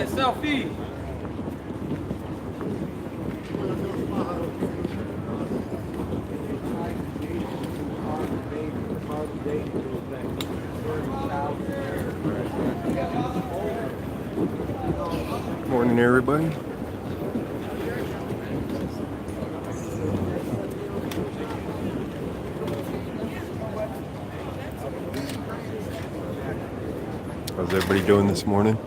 Hey, selfie. Morning, everybody. How's everybody doing this morning?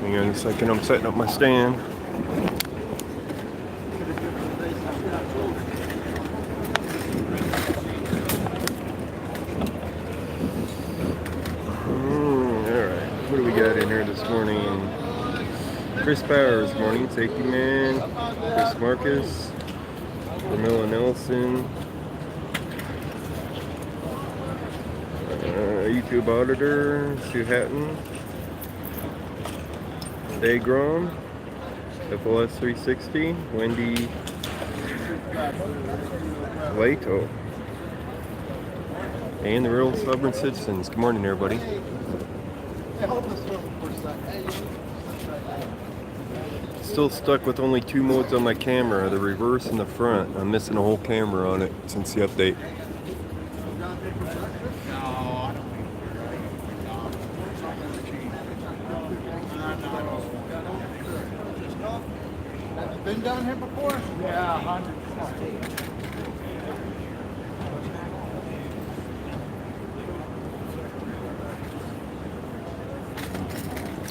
Hang on a second, I'm setting up my stand. Alright, what do we got in here this morning? Chris Powers, morning safety man. Chris Marcus. Camilla Nelson. YouTube auditor, Sue Hatton. Dagrom. FLS 360. Wendy Lato. And the real stubborn citizens. Good morning, everybody. Still stuck with only 2 modes on my camera, the reverse and the front. I'm missing a whole camera on it since the update. Have you been down here before? Yeah, 100%.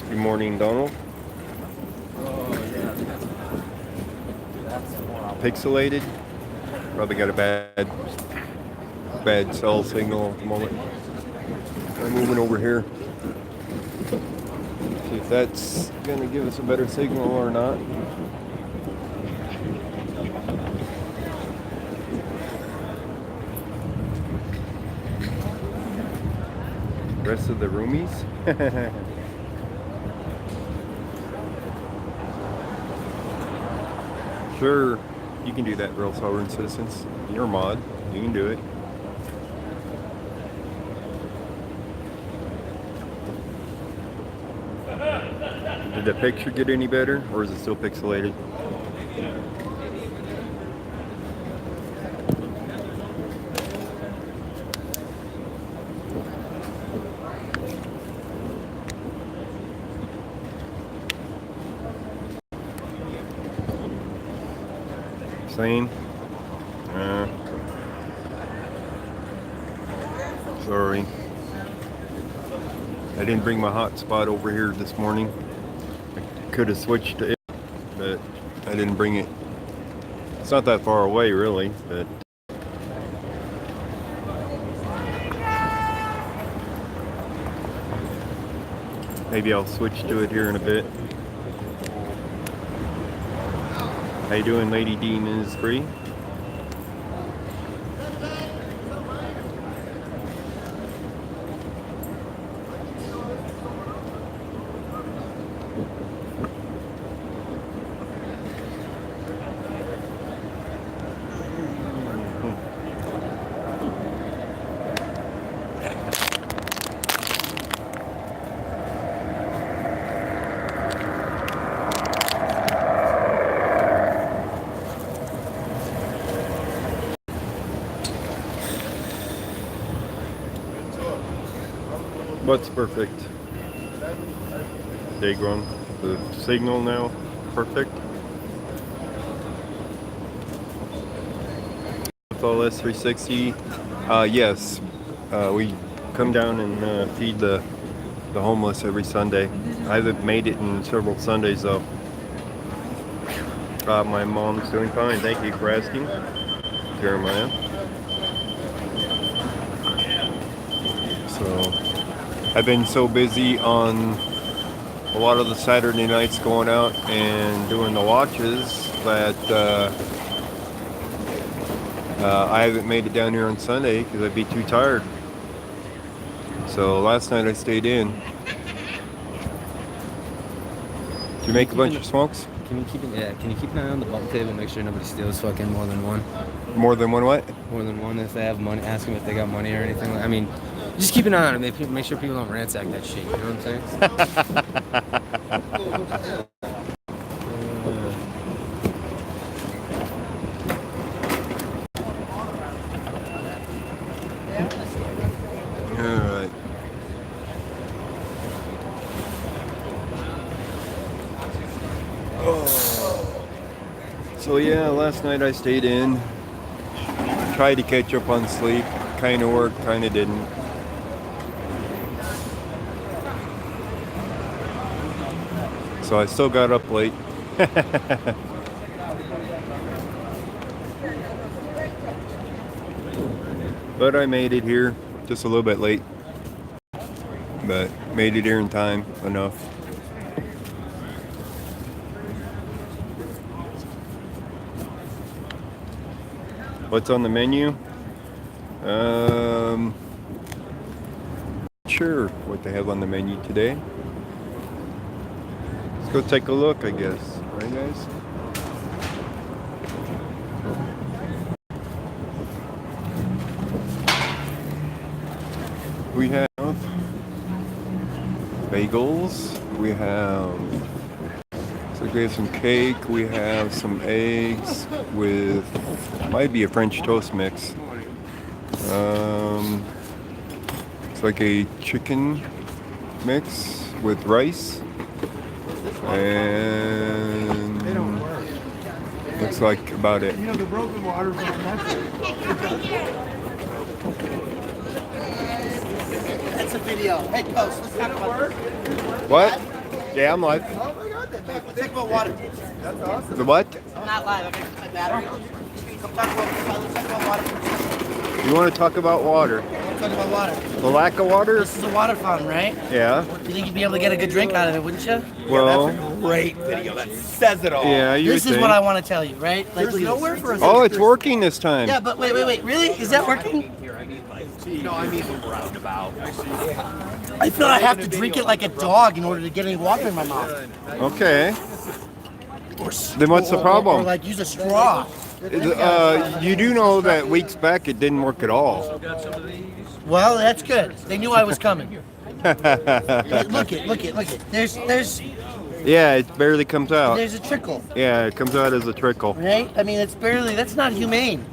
Good morning, Donald. Pixelated. Probably got a bad cell signal at the moment. I'm moving over here. See if that's gonna give us a better signal or not. Rest of the roomies. Sure, you can do that, real sovereign citizens. You're a mod, you can do it. Did the picture get any better, or is it still pixelated? Same. Sorry. I didn't bring my hotspot over here this morning. I could have switched to it, but I didn't bring it. It's not that far away, really, but maybe I'll switch to it here in a bit. How you doing, Lady Demon is free? What's perfect? Dagron. The signal now perfect. FLS 360. Yes. We come down and feed the homeless every Sunday. I haven't made it in several Sundays though. My mom's doing fine. Thank you for asking, Jeremiah. So I've been so busy on a lot of the Saturday nights going out and doing the watches that I haven't made it down here on Sunday because I'd be too tired. So last night I stayed in. Did you make a bunch of smokes? Can you keep an eye on the bump table? Make sure nobody steals fucking more than one. More than one what? More than one. If they have money, ask them if they got money or anything. I mean, just keep an eye on them. Make sure people don't ransack that shit. You know what I'm saying? Alright. So yeah, last night I stayed in. Tried to catch up on sleep. Kind of worked, kind of didn't. So I still got up late. But I made it here, just a little bit late. But made it here in time, enough. What's on the menu? Sure what they have on the menu today. Let's go take a look, I guess. Right, guys? We have bagels. We have some cake. We have some eggs with might be a French toast mix. It's like a chicken mix with rice, and looks like about it. You know, the broken water's on That's a video. Hey, Coach, let's talk about this. What? Yeah, I'm live. Oh my God, let's talk about water. That's awesome. The what? I'm not live. I'm going to my battery. Let's talk about water. You want to talk about water? Let's talk about water. The lack of water? This is a water fountain, right? Yeah. You think you'd be able to get a good drink out of it, wouldn't you? Well, That's a great video. That says it all. yeah, you This would is think. what I want to tell you, right? Like, There's nowhere for us. Oh, it's working this time. Yeah, but wait. Really? Is that working? No, I mean roundabout. I feel I have to drink it like a dog in order to get any water in my mouth. Okay. Then what's the Or problem? like use a straw. You do know that weeks back it didn't work at all. Well, that's good. They knew I was coming. Look it. There's Yeah, it barely comes out. there's a trickle, Yeah, it comes out as a trickle. right? I mean, that's not humane.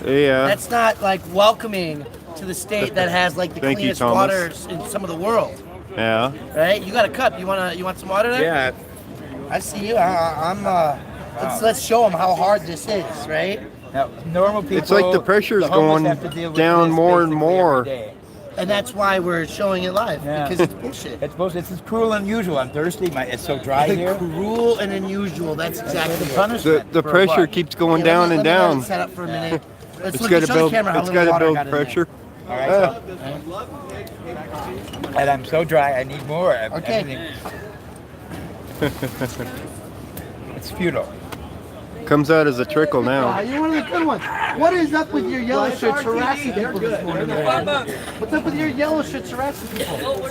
Yeah. That's not like welcoming to the state that has like the Thank you, cleanest Thomas. waters in some of the world, Yeah. right? You got a cup. You want some water there? Yeah. I see you. Let's show them how hard this is, right? Now, normal people. It's like the pressure's the homeless going have to deal with down this more and basically more. every day. And that's why we're showing it live Yeah. because it's bullshit. It's cruel and unusual. I'm thirsty. It's so dry here. Cruel and unusual. That's exactly the it. punishment. The for pressure what? keeps going Yeah, down let and me let down. it set up for a minute. Let's It's look got at to show build. the camera how It's little got to water build got in there. pressure. All right. And I'm so dry. I need more. Okay. It's futile. Comes out as a trickle now. You're one of the good ones. What is up with your yellow shirts harassing people this morning? What's up with your yellow shirts harassing people?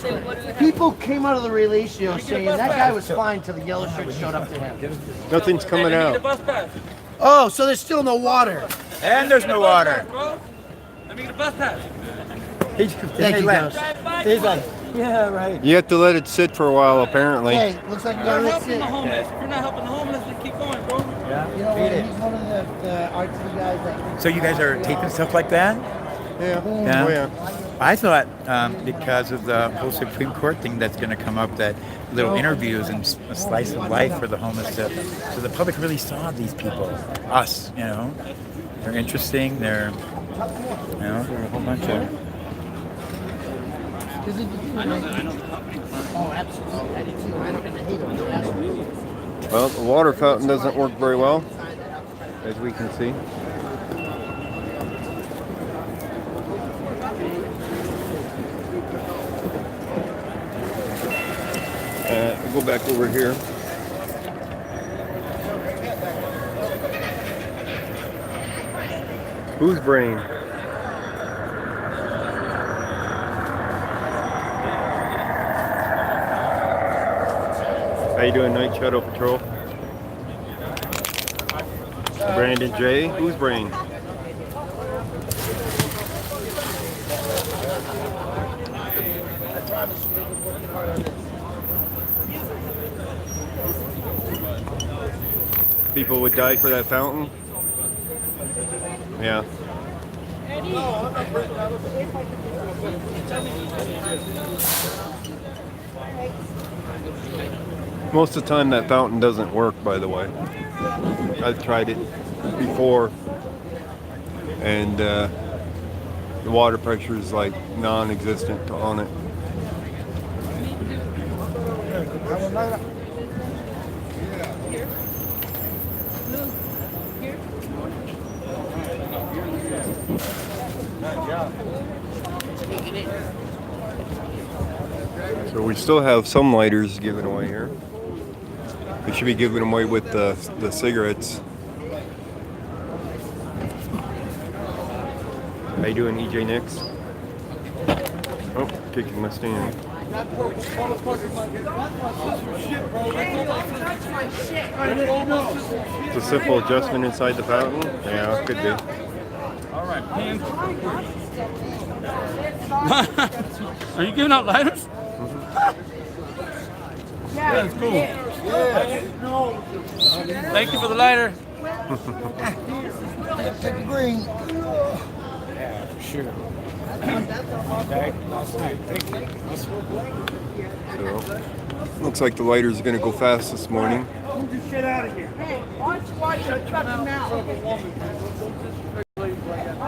People came out of the relatio saying that guy was fine till the yellow shirts showed up to him. Nothing's coming out. Oh, so there's still no water. And there's no water. Thank you, Ghost. He's like, yeah, right. You have to let it sit for a while, apparently. Hey, looks like you got to sit. If you're not helping the homeless, then keep going, bro. You know what? He's one of the artsy guys that. So you guys are taping stuff like that? Yeah. Yeah. Oh, yeah. I thought because of the whole Supreme Court thing that's going to come up, that little interviews and a slice of life for the homeless, so the public really saw these people, us, you know. They're interesting. They're a whole bunch of. Oh, absolutely. I did too. I hate them. Well, the water fountain doesn't work very well, as we can see. We'll go back over here. Whose brain? How you doing, Night Shadow Patrol? Brandon J. Whose brain? People would die for that fountain? Yeah. Most of the time that fountain doesn't work, by the way. I've tried it before, and the water pressure is like non-existent on it. So we still have some lighters given away here. We should be giving them away with the cigarettes. How you doing, EJ Nix? Oh, kicking my stand. It's a simple adjustment inside the fountain? Yeah, it could be. All right, man. Are you giving out lighters? Yeah, that's cool. Thank you for the lighter. Green. Yeah, for sure. So, looks like the lighter's gonna go fast this morning. Move your shit out of here. Hey, why don't you watch your truck now? I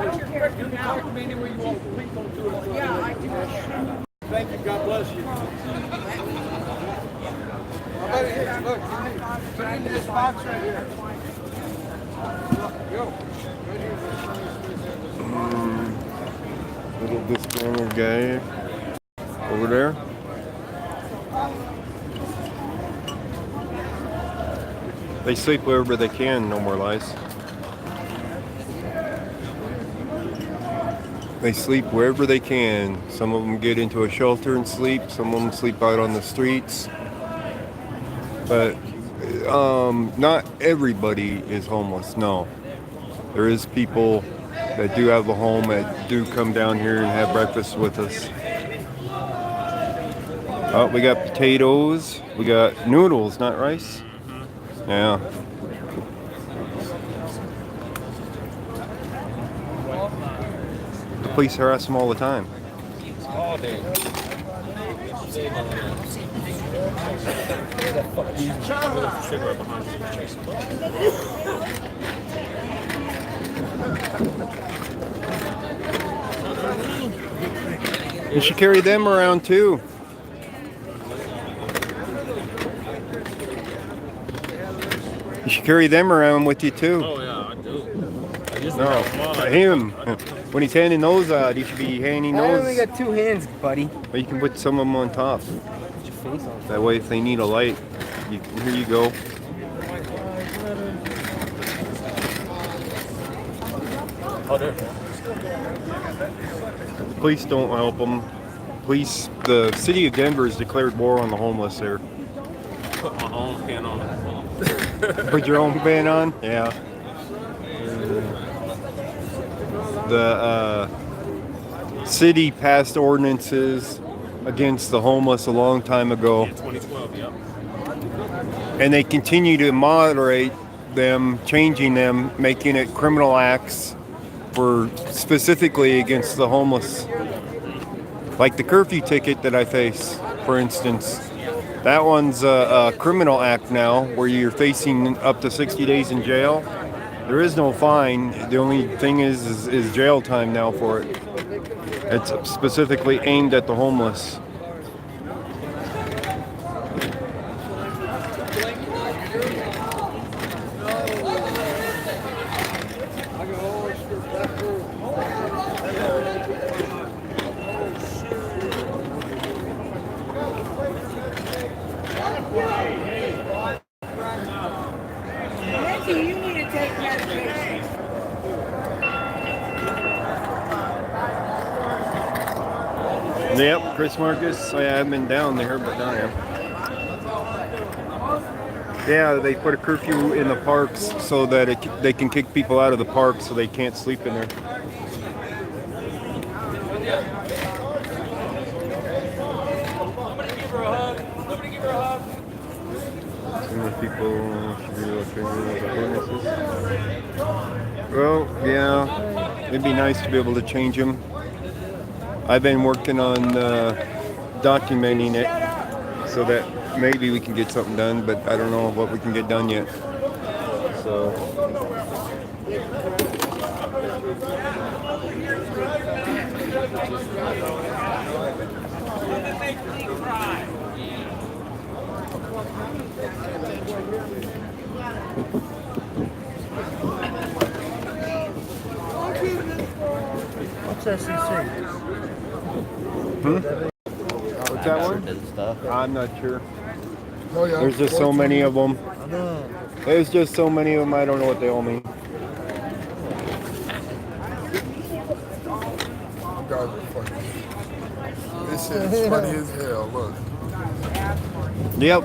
don't care if you now. Yeah, I do. Thank you. God bless you. Look, put it in this box right here. Go. Little disclaimer guy over there. They sleep wherever they can, no more lies. They sleep wherever they can. Some of them get into a shelter and sleep. Some of them sleep out on the streets. But not everybody is homeless, no. There is people that do have a home that do come down here and have breakfast with us. Oh, we got potatoes. We got noodles, not rice. Yeah. The police harass them all the time. All day. You should carry them around too. You should carry them around with you too. Oh yeah, I do. I used to No, have one. him. When he's handing those out, you should be handing I only those. got two hands, buddy. But you can put some of them on top. Put your face on. That way, if they need a light, here you go. Oh, there. The police don't help them. The city of Denver has declared war on the homeless there. Put my own pin on it. Put your own ban on? Yeah. The city passed ordinances against the homeless a long time ago. 2012, yep. And they continue to moderate them, changing them, making it criminal acts for specifically against the homeless. Like the curfew ticket that I face, for instance. That one's a criminal act now, where you're facing up to 60 days in jail. There is no fine. The only thing is jail time now for it. It's specifically aimed at the homeless. Yep, Chris Marcus. I haven't been down there, but I am. Yeah, they put a curfew in the parks so that they can kick people out of the park so they can't sleep in there. Somebody give her a hug. Somebody give her a hug. Some of the people should be looking at the ordinances. Well, yeah, it'd be nice to be able to change them. I've been working on documenting it so that maybe we can get something done, but I don't know what we can get done yet. So. What's SEC? What's that one? I'm not sure. There's just so many of them. There's just so many of them, I don't know what they all mean. Guys are funny. This shit is funny as hell. Look. Yep.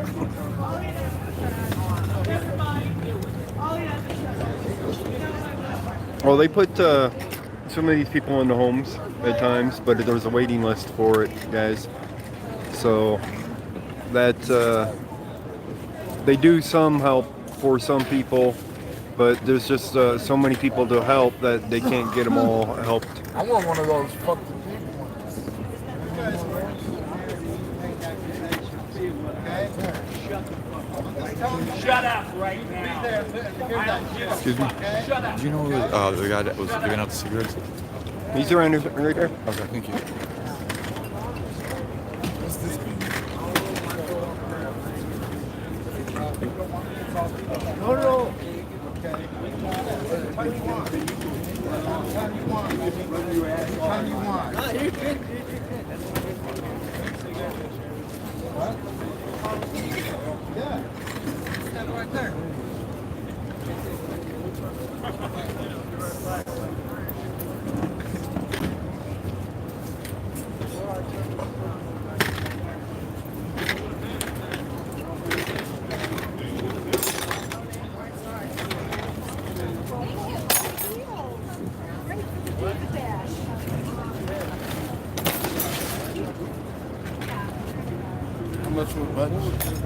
Well, they put some of these people in the homes at times, but there's a waiting list for it, guys. So that they do some help for some people, but there's just so many people to help that they can't get them all helped. I want one of those fucking people. Shut up right now. Excuse me. Do you know the guy that was giving out the cigarettes? He's around right there. Okay, thank you. What's this mean? No. Right there. How much for buttons?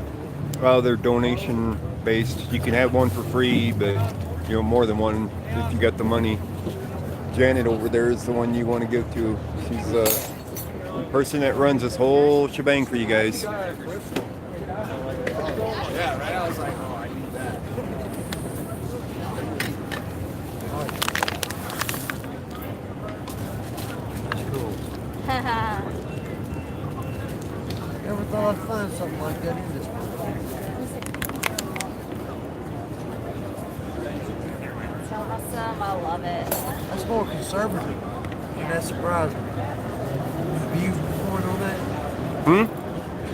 Well, they're donation based. You can have one for free, but more than one if you got the money. Janet over there is the one you want to give to. She's the person that runs this whole shebang for you guys. Yeah, right. I was like, oh, I need that. Never thought I'd find something like that in this place. So awesome, I love it. That's more conservative, and that surprised me. Have you point on that?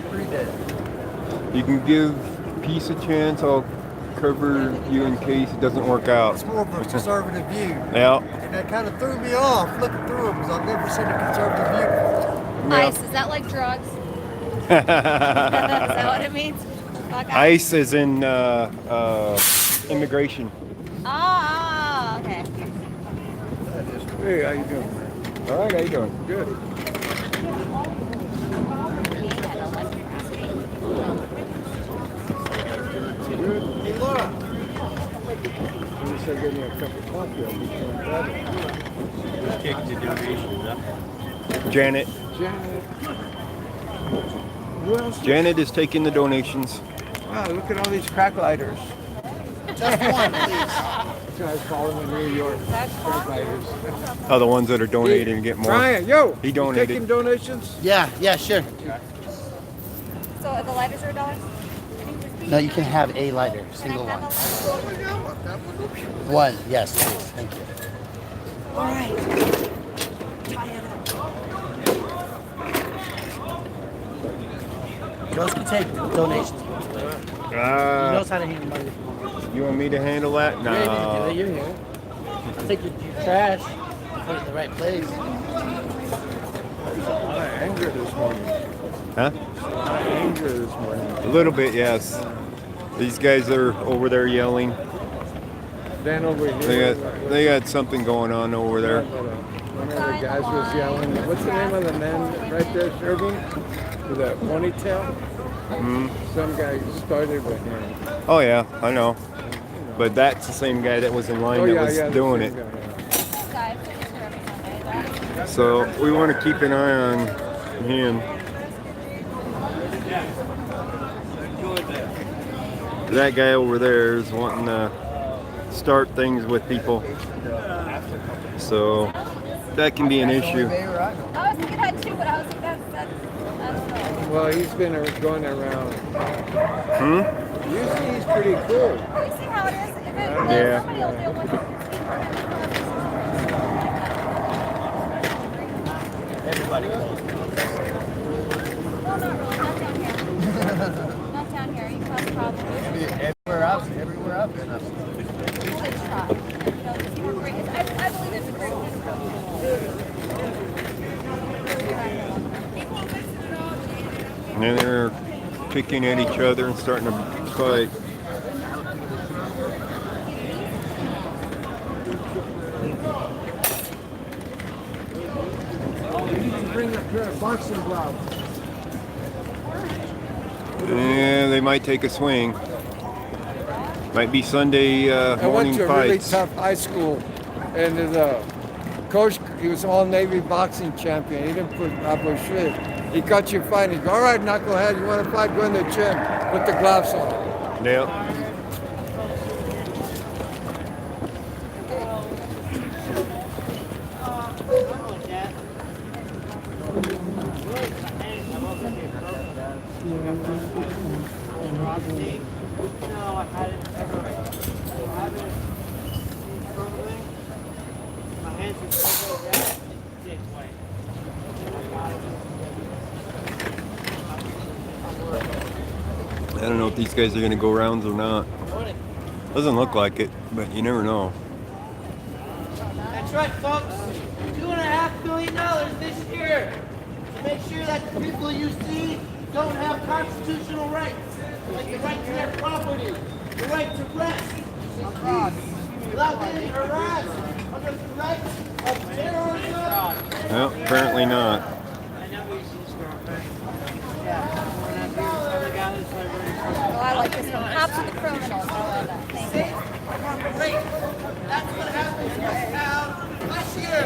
Read that. You can give peace a chance. I'll cover you in case it doesn't work out. It's more of a conservative view. Yeah. And that kind of threw me off looking through them because I've never seen a conservative view. Ice, is that like drugs? Is that what it means? Fuck ICE is in immigration. Okay. Hey, how you doing? All right, how you doing? Good. Hey, Laura. You said give me a cup of coffee. I'll be Kick the donations up. Janet. Janet is taking the donations. Wow, look at all these crack lighters. Just one, please. Guys call them in New York. Crack lighters. Oh, the ones that are donating and get more. Brian, yo, He donated. taking donations? Yeah, sure. So the lighters are $1? No, you can have a lighter, single one. One, yes, please. Thank you. All right. Girls can take donations. He knows how to handle money. You want me to handle that? No. You're here. I'll take your trash. Put it in the right place. Anger this morning. Huh? Anger this morning. A little bit, yes. These guys are over there yelling. Then over here. They got something going on over there. One of the guys was yelling. What's the name of the man right there serving? With that ponytail? Some guy started with him. Oh yeah, I know. But that's the same guy that was in line that was doing it. So we want to keep an eye on him. That guy over there is wanting to start things with people. So that can be an issue. I was thinking that too, but I was like, that's I don't know. Well, he's been going around. Usually he's pretty cool. You see how it is? If it Yeah. somebody will deal with it. Everybody goes. No, not really. Not down here. Not down here. You cause problems. Everywhere I've been. Good shot. No, you were great. I believe it's a great And they're picking at each other and starting to fight. Bring up your boxing gloves. Yeah, they might take a swing. Might be Sunday I went morning to a really fights. tough high school, and the coach, he was all Navy boxing champion. He didn't put up a shit. He cut you fight. He go, all right, knucklehead, you want to fight? Go in the gym. Put the gloves on. Yep. I don't know if these guys are going to go rounds or not. Doesn't look like it, but you never know. That's right, folks. $2.5 million this year to make sure that the people you see don't have constitutional rights, like the right to their property, the right to rest, without getting harassed under threats of terrorism. Well, apparently not. Oh, I like this one. Cops are the criminals. I love that. Thank you. Great. That's what happens right now. This year,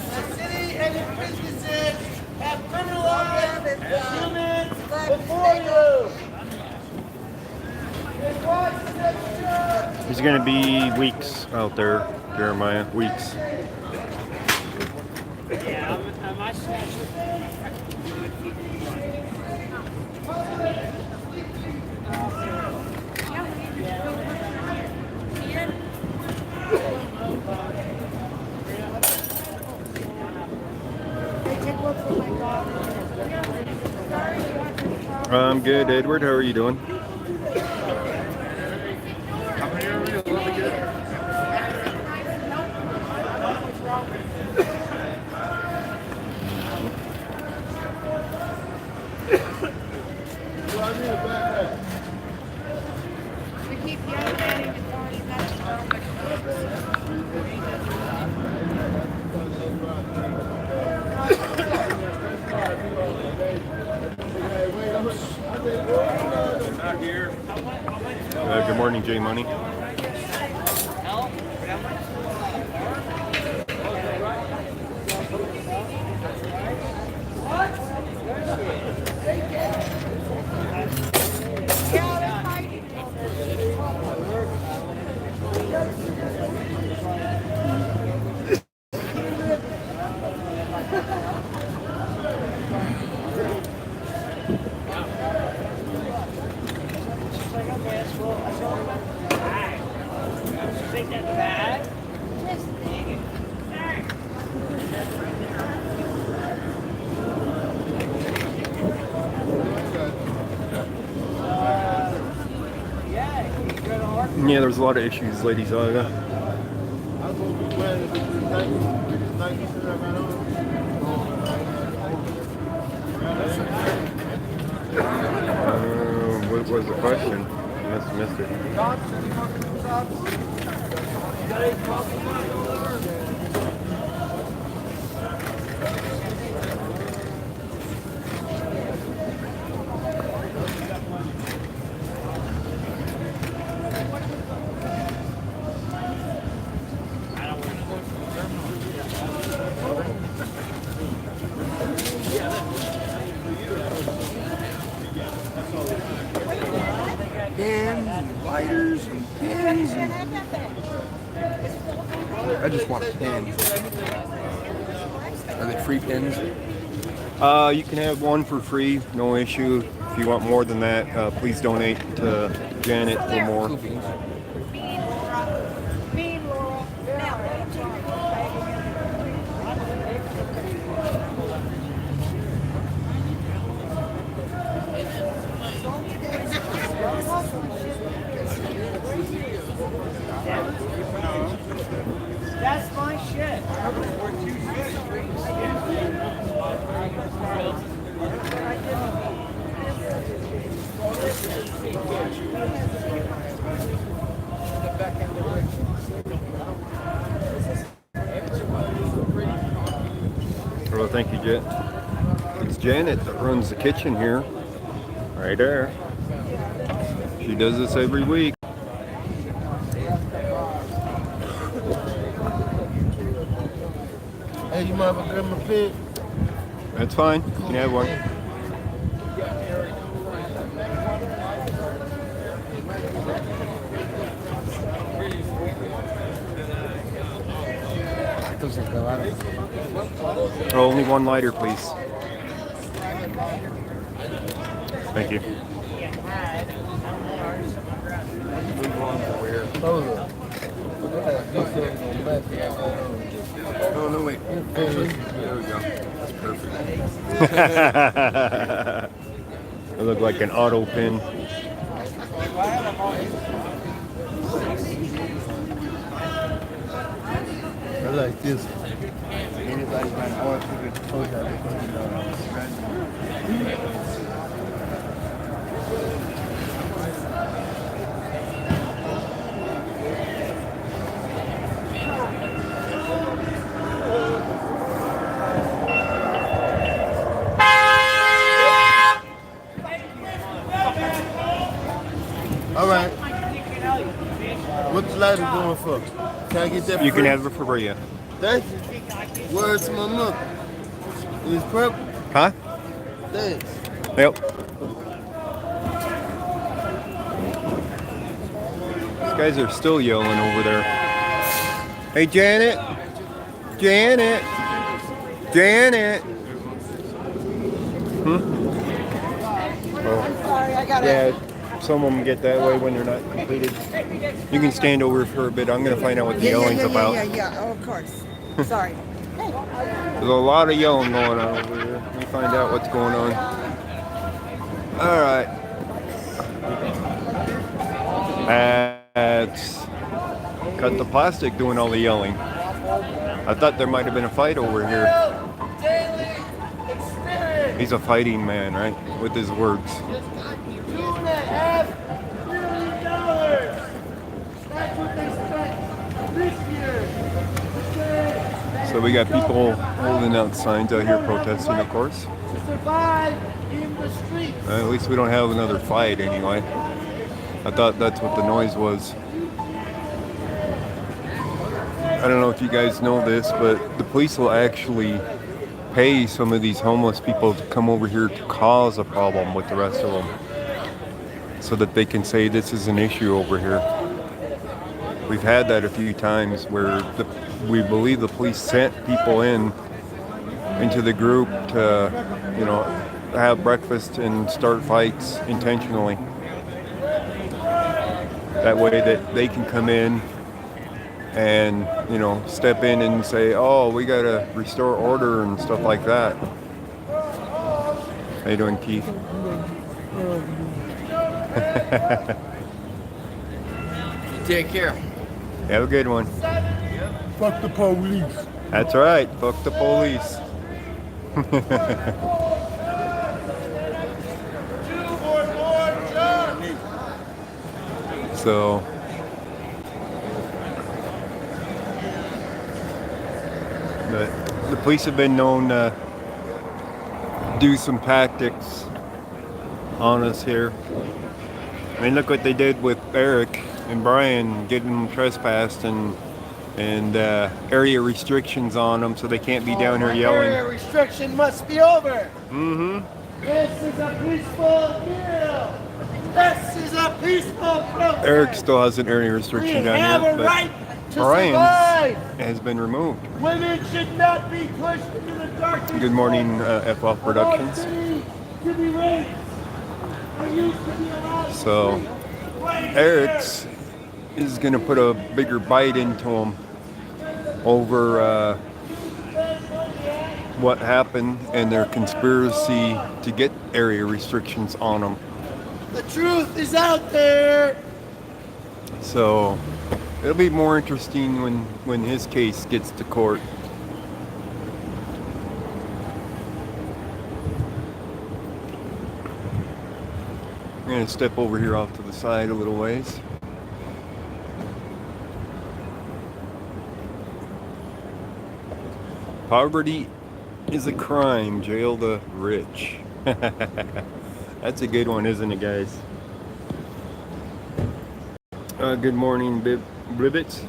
the city and its businesses have criminalized humans before you. It was the There's going to be weeks out there, Jeremiah. Weeks. I'm good, Edward. How are you doing? Good morning, J Money. Yeah, there's a lot of issues, Lady Zaga. was the question. You must have missed it. Pens and lighters and pens and... I just want pens. Are they free pens? You can have one for free, no issue. If you want more than that, please donate to Janet for more. That's my shit. Well, thank you, Jet. It's Janet that runs the kitchen here. Right there. She does this every week. Hey, you mind if I grab my pen? That's fine. You can have one. Oh, only one lighter, please. Thank you. Oh, no, wait. There we go. That's perfect. It looked like an auto pin. I like this. Anybody's got an oil ticket, told you how to put All right. What's the lighter going for? Can I get that? You can free? have it for free. Thank you. Words to my mother. It's purple. Huh? Thanks. Yep. These guys are still yelling over there. Hey, Janet. Janet. Janet. Oh. Sorry, I got Yeah, some of them get that way when they're not completed. You can stand over for a bit. I'm going to find out what the yelling's about. Yeah. Oh, of course. Sorry. There's a lot of yelling going on over here. Let me find out what's going on. All right. That's Cut the Plastic doing all the yelling. I thought there might have been a fight over here. He's a fighting man, right? With his words. $2.5 million. That's what they spent this year. So we got people holding out signs out here protesting, of course. To survive in the streets. At least we don't have another fight anyway. I thought that's what the noise was. I don't know if you guys know this, but the police will actually pay some of these homeless people to come over here to cause a problem with the rest of them, so that they can say this is an issue over here. We've had that a few times where we believe the police sent people into the group to, have breakfast and start fights intentionally. That way that they can come in and, step in and say, oh, we got to restore order and stuff like that. How you doing, Keith? Take care. Have a good one. Fuck the police. That's right. Fuck the police. So the police have been known to do some tactics on us here. I mean, look what they did with Eric and Brian, getting them trespassed and area restrictions on them, so they can't be down here yelling. Area restriction must be over. Mm-hmm. This is a peaceful deal. This is a peaceful protest. Eric still has an area restriction We down have here, a but right to Brian's survive. has been removed. Women should not be pushed into the darkness. Good morning, FL Productions. To be raped. I used to be allowed So, to right Eric's is going to put a bigger bite into him over what happened and their conspiracy to get area restrictions on them. The truth is out there. So, it'll be more interesting when his case gets to court. I'm going to step over here off to the side a little ways. Poverty is a crime, jail the rich. That's a good one, isn't it, guys? Good morning, Blibbits.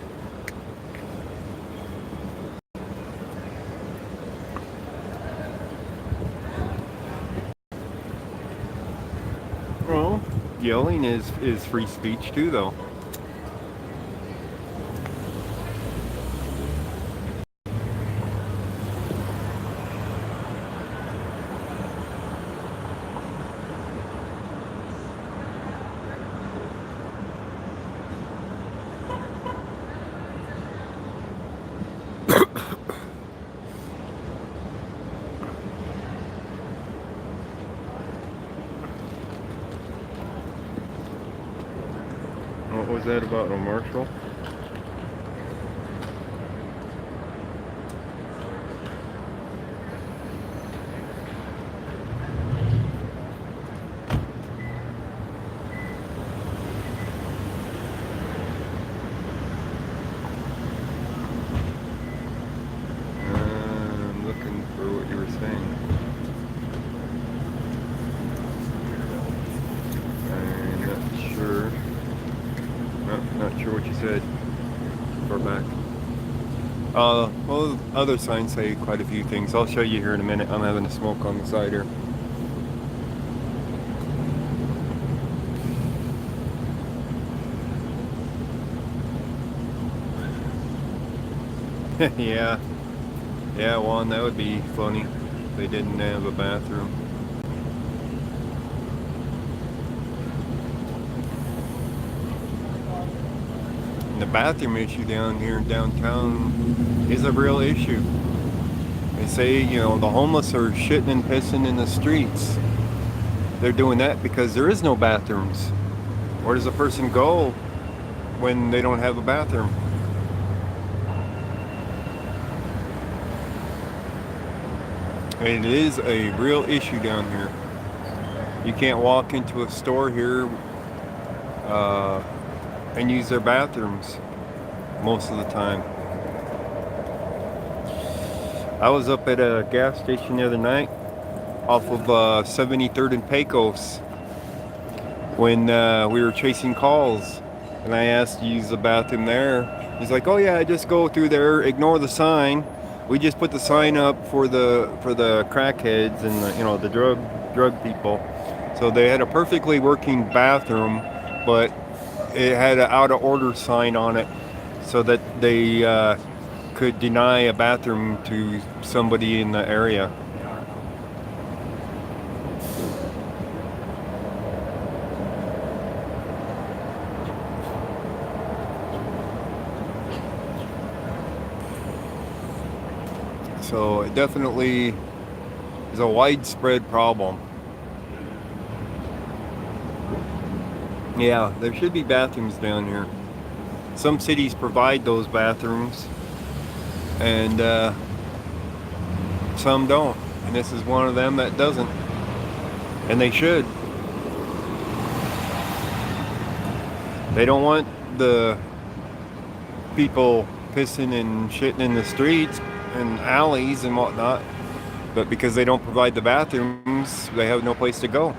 Well, yelling is free speech too, though. What was that about a Marshall? I'm looking for what you were saying. I'm not sure. Not sure what you said. Far back. Well, other signs say quite a few things. I'll show you here in a minute. I'm having a smoke on the side here. Yeah. Yeah, Juan, that would be funny if they didn't have a bathroom. The bathroom issue down here in downtown is a real issue. They say, the homeless are shitting and pissing in the streets. They're doing that because there is no bathrooms. Where does a person go when they don't have a bathroom? It is a real issue down here. You can't walk into a store here and use their bathrooms most of the time. I was up at a gas station the other night off of 73rd and Pecos when we were chasing calls, and I asked to use the bathroom there. He's like, "Oh yeah, I just go through there, ignore the sign. We just put the sign up for the crackheads and the drug people." So they had a perfectly working bathroom, but it had an out of order sign on it so that they could deny a bathroom to somebody in the area. So it definitely is a widespread problem. Yeah, there should be bathrooms down here. Some cities provide those bathrooms, and some don't. And this is one of them that doesn't. And they should. They don't want the people pissing and shitting in the streets and alleys and whatnot, but because they don't provide the bathrooms, they have no place to go.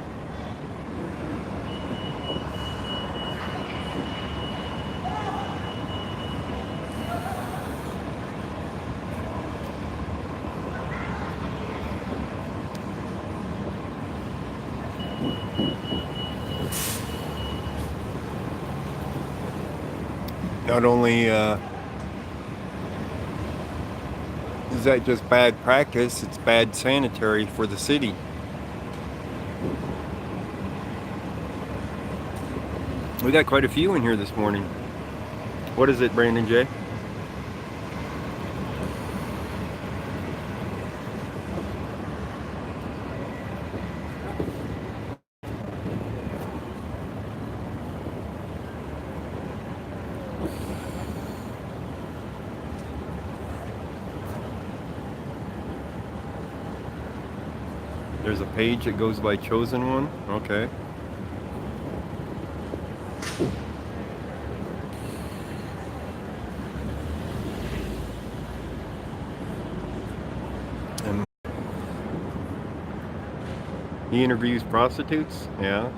Not only is that just bad practice, it's bad sanitary for the city. We got quite a few in here this morning. What is it, Brandon J? There's a page that goes by chosen one. Okay. And he interviews prostitutes? Yeah.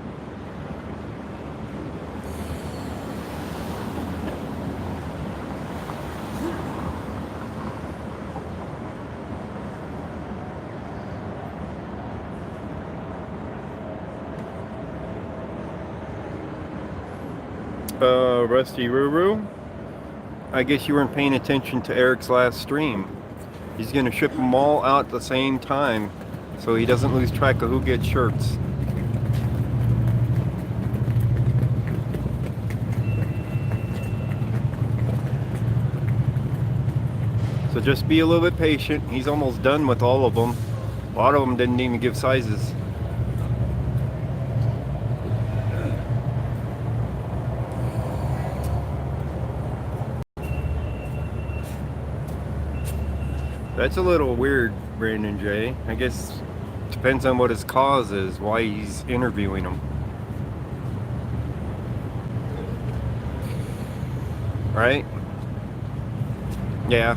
Rusty Ruru, I guess you weren't paying attention to Eric's last stream. He's going to ship them all out at the same time so he doesn't lose track of who gets shirts. So just be a little bit patient. He's almost done with all of them. A lot of them didn't even give sizes. That's a little weird, Brandon J. I guess depends on what his cause is, why he's interviewing them. Right? Yeah.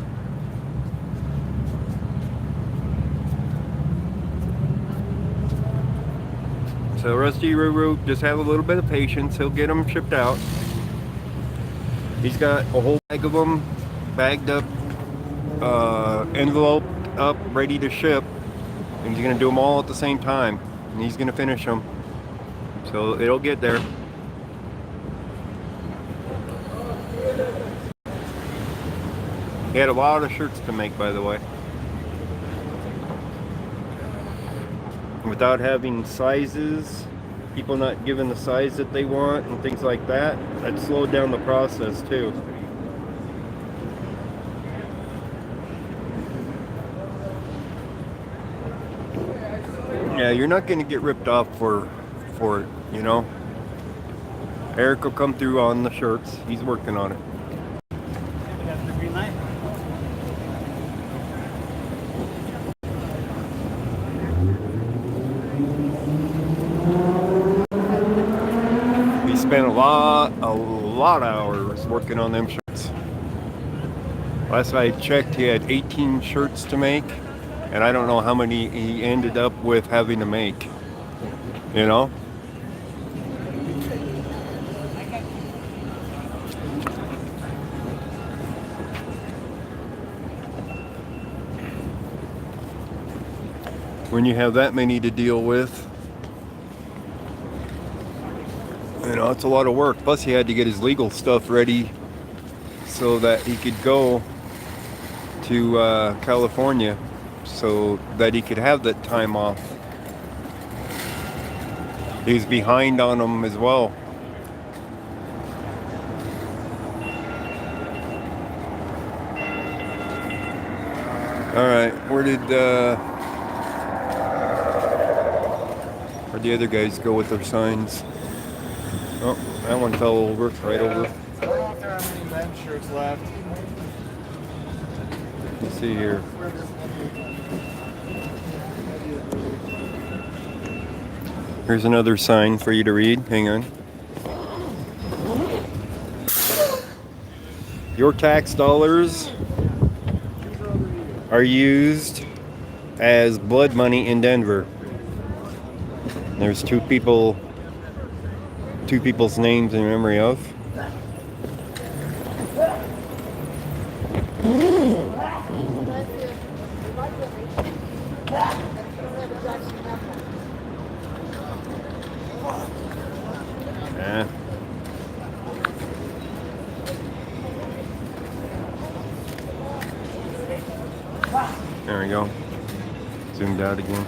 So Rusty Ruru, just have a little bit of patience. He'll get them shipped out. He's got a whole bag of them bagged up, enveloped up, ready to ship, and he's gonna do them all at the same time, and he's gonna finish them, so it'll get there. He had a lot of shirts to make, by the way, without having sizes, people not giving the size that they want and things like that. That slowed down the process too. Yeah, you're not going to get ripped off for it, you know. Eric will come through on the shirts. He's working on it. We spent a lot of hours working on them shirts. Last I checked, he had 18 shirts to make. And I don't know how many he ended up with having to make, you know? When you have that many to deal with, you know, it's a lot of work. Plus he had to get his legal stuff ready so that he could go to California, so that he could have that time off. He was behind on them as well. Alright, where'd the other guys go with their signs? Oh, that one fell over, right over. I don't know if there are any men's shirts left. Let's see here. Here's another sign for you to read. Hang on. Your tax dollars are used as blood money in Denver. There's two people's names in memory of. Yeah. There we go. Zoomed out again.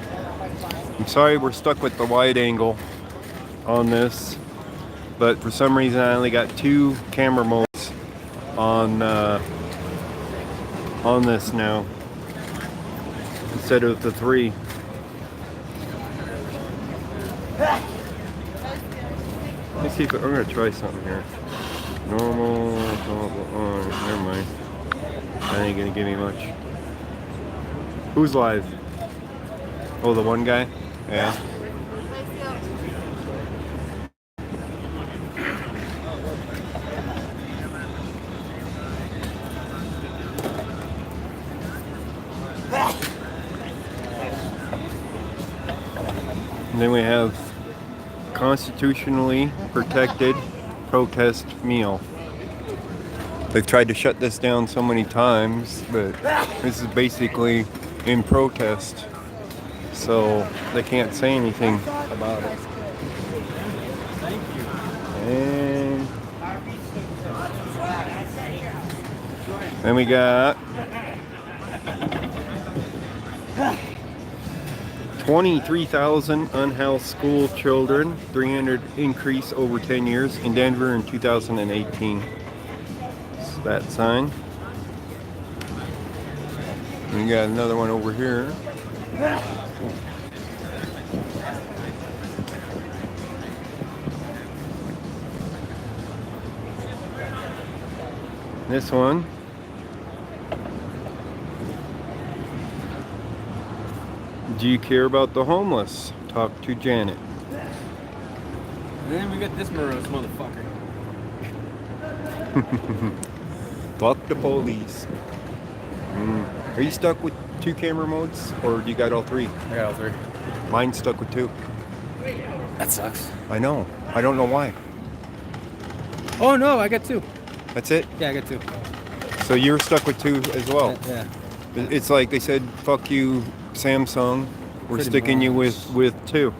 I'm sorry we're stuck with the wide angle on this, but for some reason I only got 2 camera modes on this now instead of the 3. Let me see if I'm gonna try something here. Normal. Oh, never mind. That ain't gonna give me much. Who's live? Oh, the one guy? Yeah. And then we have constitutionally protected protest meal. They've tried to shut this down so many times, but this is basically in protest, so they can't say anything about it. And then we got 23,000 unhoused school children, 300 increase over 10 years in Denver in 2018. It's that sign. We got another one over here. This one. Do you care about the homeless? Talk to Janet. And then we got this morose motherfucker. Fuck the police. Are you stuck with 2 camera modes, or do you got all 3? I got all 3. Mine's stuck with 2. That sucks. I know. I don't know why. Oh no, I got 2. That's it? Yeah, I got 2. So you're stuck with 2 as well? Yeah. It's like they said, fuck you, Samsung. We're Pretty sticking you much. with 2.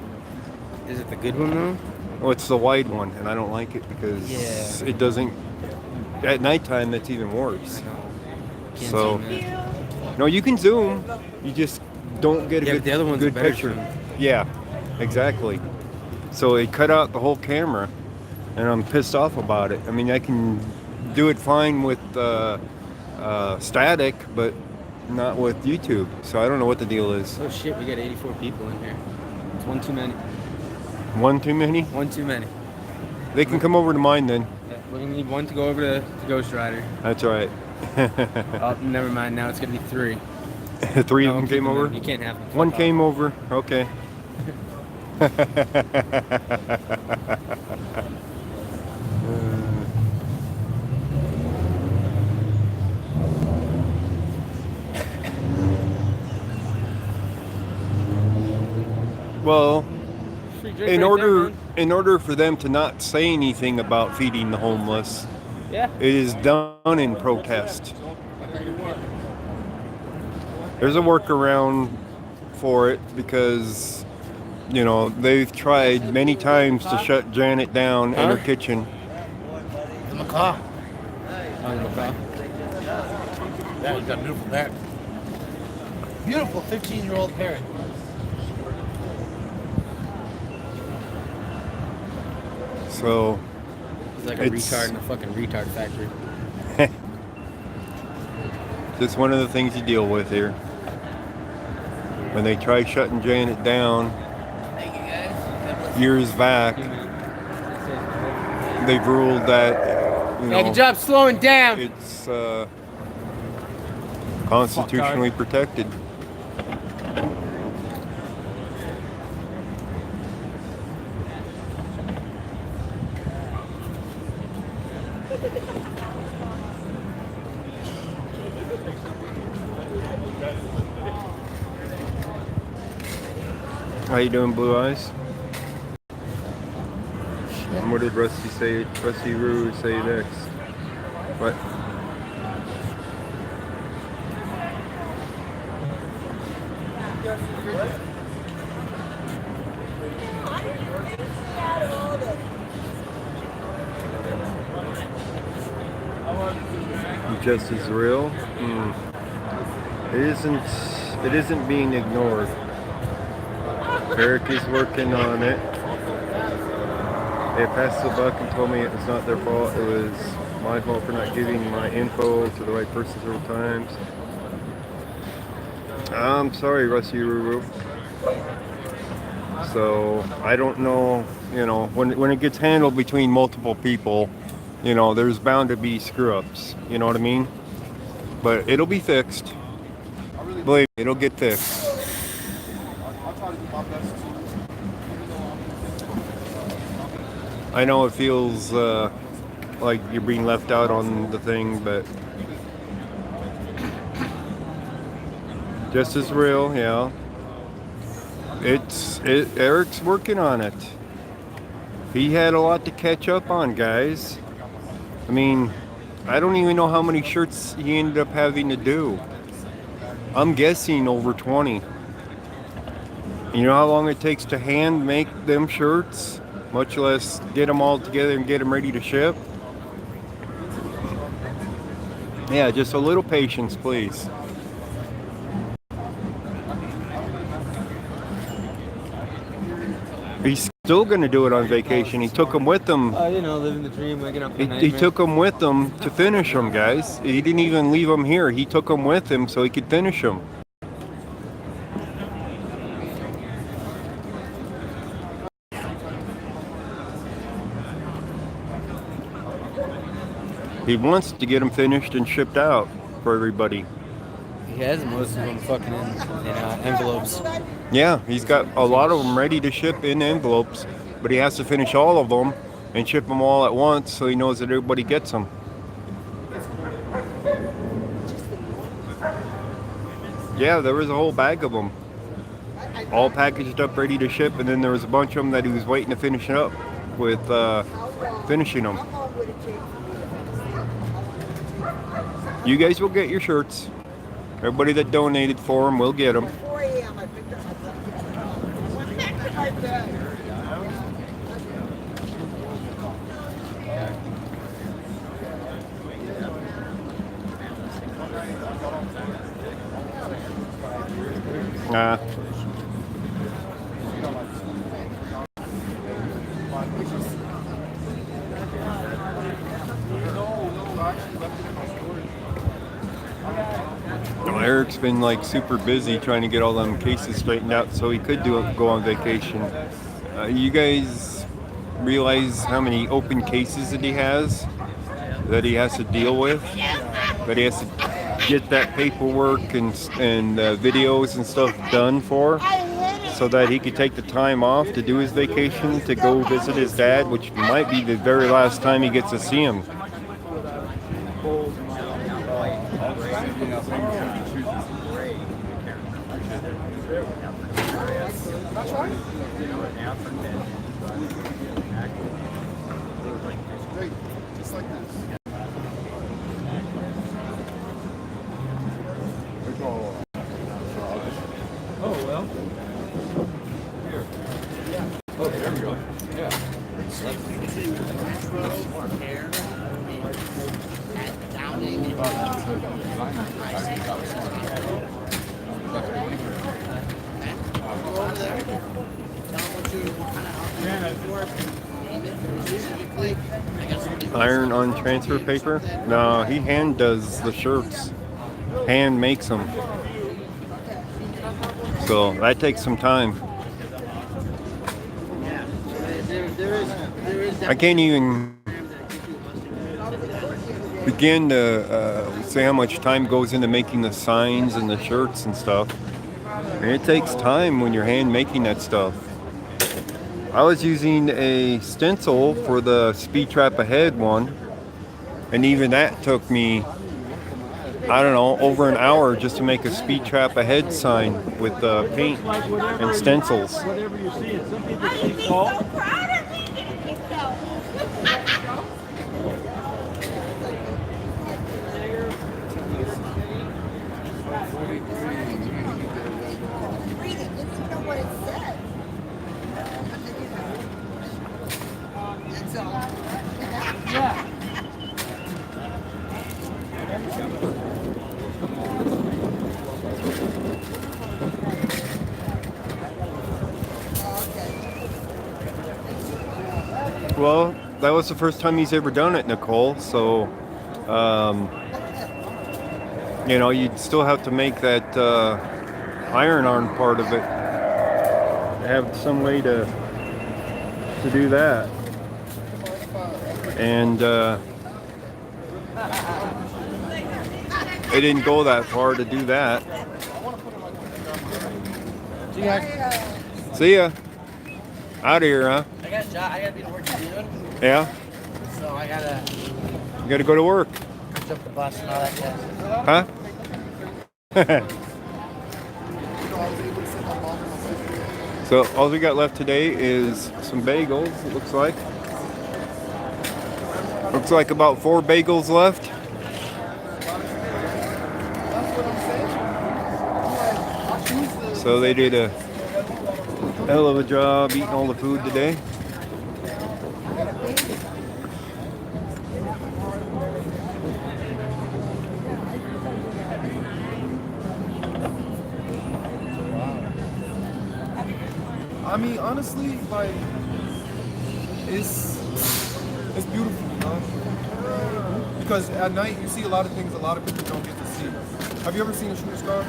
Is it the good one though? Oh, it's the wide one, and I don't like it because it doesn't. At nighttime, that's even worse. Can't So, zoom in. no, you can zoom. You just don't get a Yeah, good, but the other one's good a better picture. zoom. Yeah, exactly. So they cut out the whole camera, and I'm pissed off about it. I mean, I can do it fine with static, but not with YouTube. So I don't know what the deal is. Oh shit, we got 84 people in here. It's one too many. One too many? One too many. They can come over to mine then. Yeah, we're gonna need one to go over to Ghost Rider. That's all right. Oh, never mind. Now it's gonna be 3. 3 No, of them keep came them over? in. You can't have them. Fuck One off. came over. Okay. Well, in order for them to not say anything about feeding the homeless, Yeah. it is done in protest. There's a workaround for it because, you know, they've tried many times to shut Janet down in her kitchen. The macaw. Oh, the macaw. Yeah, he's got a beautiful parrot. Beautiful 15-year-old parrot. So He's like a retard in a fucking retard factory. just one of the things you deal with here. When they try shutting Janet down years back, they've ruled that, you Yeah, know, good job slowing down. it's constitutionally protected. How you doing, Blue Eyes? And what did Rusty say? Rusty Roo say next? What? Just as real. It isn't being ignored. Eric is working on it. They passed the buck and told me it was not their fault. It was my fault for not giving my info to the right person several times. I'm sorry, Rusty Ruru. So I don't know, when it gets handled between multiple people, there's bound to be screw-ups. You know what I mean? But it'll be fixed. Believe me, it'll get fixed. I know it feels like you're being left out on the thing, but just as real, yeah. Eric's working on it. He had a lot to catch up on, guys. I mean, I don't even know how many shirts he ended up having to do. I'm guessing over 20. You know how long it takes to hand make them shirts, much less get them all together and get them ready to ship? Yeah, just a little patience, please. He's still going to do it on vacation. He took them with him. Living the dream, waking up. He took them with him to finish them, guys. He didn't even leave them here. He took them with him so he could finish them. He wants to get them finished and shipped out for everybody. He has most of them fucking in envelopes. Yeah, he's got a lot of them ready to ship in envelopes, but he has to finish all of them and ship them all at once so he knows that everybody gets them. Yeah, there was a whole bag of them, all packaged up, ready to ship, and then there was a bunch of them that he was waiting to finish up with finishing them. You guys will get your shirts. Everybody that donated for them will get them. Eric's been like super busy trying to get all them cases straightened out so he could go on vacation. You guys realize how many open cases that he has to deal with? That he has to get that paperwork and videos and stuff done for, so that he could take the time off to do his vacation to go visit his dad, which might be the very last time he gets to see him. Iron on transfer paper? No, he hand does the shirts. Hand makes them. So that takes some time. I can't even begin to say how much time goes into making the signs and the shirts and stuff. And it takes time when you're hand making that stuff. I was using a stencil for the Speed Trap Ahead one, and even that took me I don't know, over an hour just to make a speed trap ahead sign with paint and stencils. Whatever you see, and some people see salt. Well, that was the first time he's ever done it, Nicole. So, you know, you'd still have to make that iron arm part of it. Have some way to do that. And it didn't go that far to do that. See ya. Out of here, huh? I gotta be to work soon, Yeah? so I gotta You gotta go to work. catch up the bus and all that jazz. Huh? So all we got left today is some bagels, it looks like. Looks like about 4 bagels left. So they did a hell of a job eating all the food today. I mean, honestly, like, it's beautiful, you know? Because at night you see a lot of things a lot of people don't get to see. Have you ever seen a shooter's car?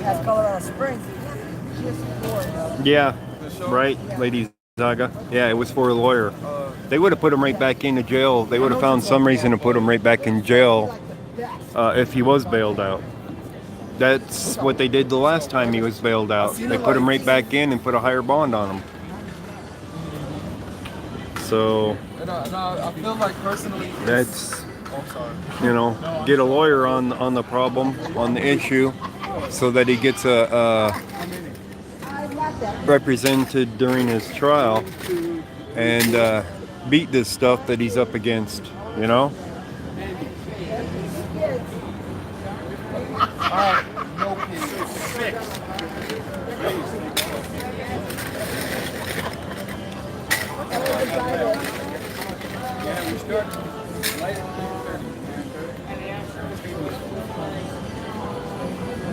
That's Colorado Springs. Yeah, right, Lady Zaga. Yeah, it was for a lawyer. They would have put him right back into jail. They would have found some reason to put him right back in jail if he was bailed out. That's what they did the last time he was bailed out. They put him right back in and put a higher bond on him. So And I feel like personally, that's, oh, sorry. you know, get a lawyer on the problem, on the issue, so that he gets represented during his trial and beat this stuff that he's up against, you know?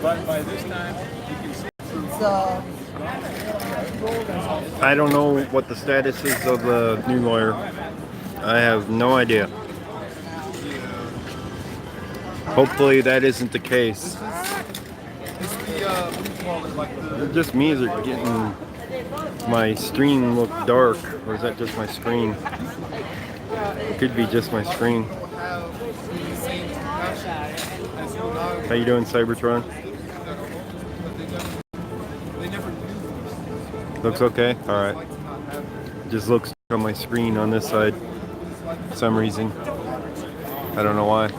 But by this time, you can see. I don't know what the status is of the new lawyer. I have no idea. Hopefully that isn't the case. It's the, what do you call it, like the... Just me, is it getting my screen look dark, or is that just my screen? It could be just my screen. How you doing, Cybertron? Looks okay? Alright. Just looks on my screen on this side for some reason. I don't know why.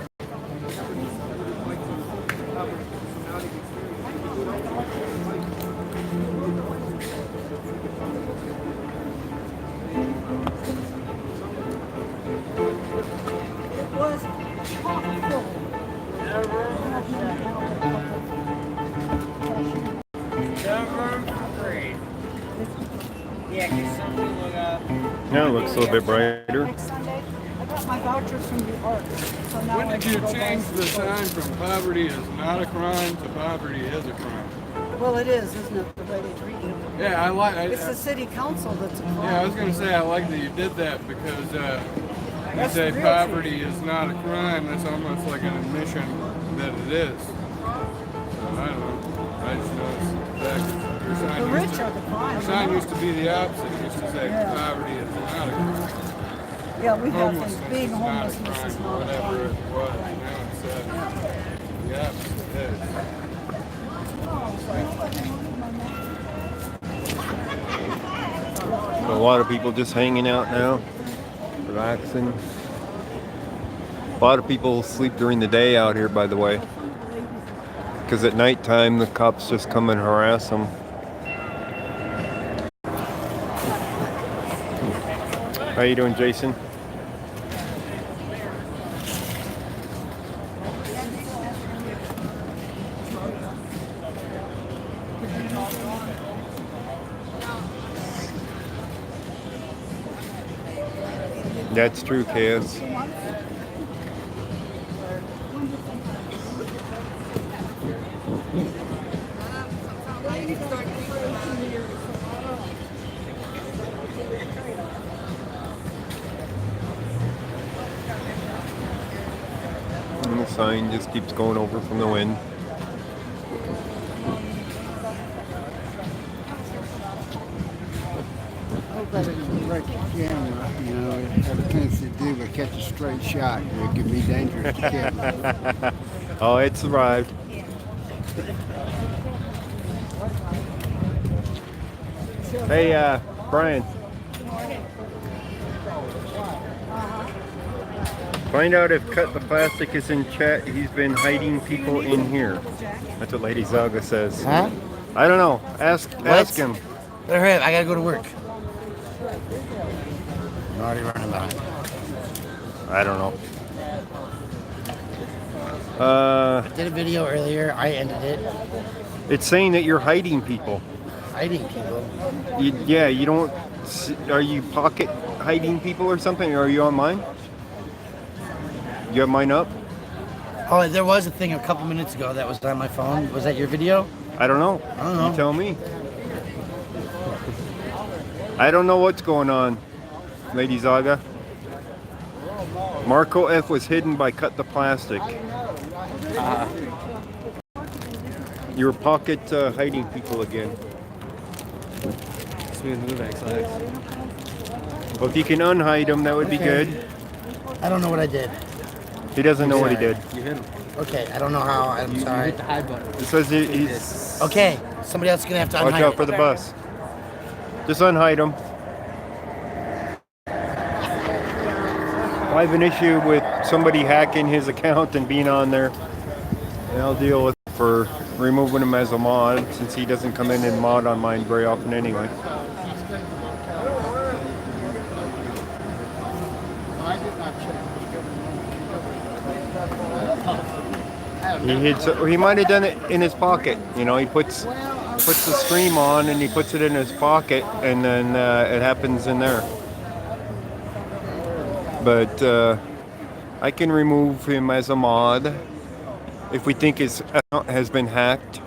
Yeah, it looks a little bit brighter. Next Sunday, I got my vouchers from the arc. So now When I did can you go change buy the some sign from poverty is not a crime to poverty is a crime? clothes. Well, it is, isn't it, the way they treat you? Yeah, I like. It's the city council that's a crime. Yeah, I was gonna say I like that you did that because you That's say the real poverty is not a crime. That's almost like an admission that it is. So, I don't know. I just noticed that your sign, The used rich to, are the crime. your sign used to be the opposite. It used to say poverty is not a crime. Yeah, we have things. Homelessness Being is not a homelessness crime, is or not a whatever crime. it was. Now it says the opposite is. A lot of people just hanging out now, relaxing. A lot of people sleep during the day out here, by the way. Because at nighttime, the cops just come and harass them. How you doing, Jason? That's true, Kaz. And the sign just keeps going over from the wind. I hope I didn't break the camera. You know, it had a tendency to do but catch a straight shot. It could be dangerous to camera. Oh, it survived. Hey, Brian. Find out if Cut the Plastic is in chat. He's been hiding people in here. That's what Lady Zaga says. Huh? I don't know. Ask him. Better hurry up. I gotta go to work. I'm already running behind. I don't know. I did a video earlier. I ended it. It's saying that you're hiding people. Hiding people? Yeah, you don't... Are you pocket hiding people or something? Or are you on mine? You have mine up? Oh, there was a thing a couple minutes ago that was on my phone. Was that your video? I don't know. I don't know. You tell me. I don't know what's going on, Lady Zaga. Marco F was hidden by Cut the Plastic. You're pocket hiding people again. Smooth move, X-Lax. Well, if you can unhide them, that would be good. I don't know what I did. He doesn't know what he did. You hit him. Okay, I don't know how. I'm sorry. You hit the hide button. It says he's... Okay, somebody else is gonna have to unhide Watch out it. for the bus. Just unhide him. I have an issue with somebody hacking his account and being on there. And I'll deal with it for removing him as a mod, since he doesn't come in and mod on mine very often anyway. He might have done it in his pocket. You know, he puts the stream on and he puts it in his pocket, and then it happens in there. But I can remove him as a mod if we think his account has been hacked.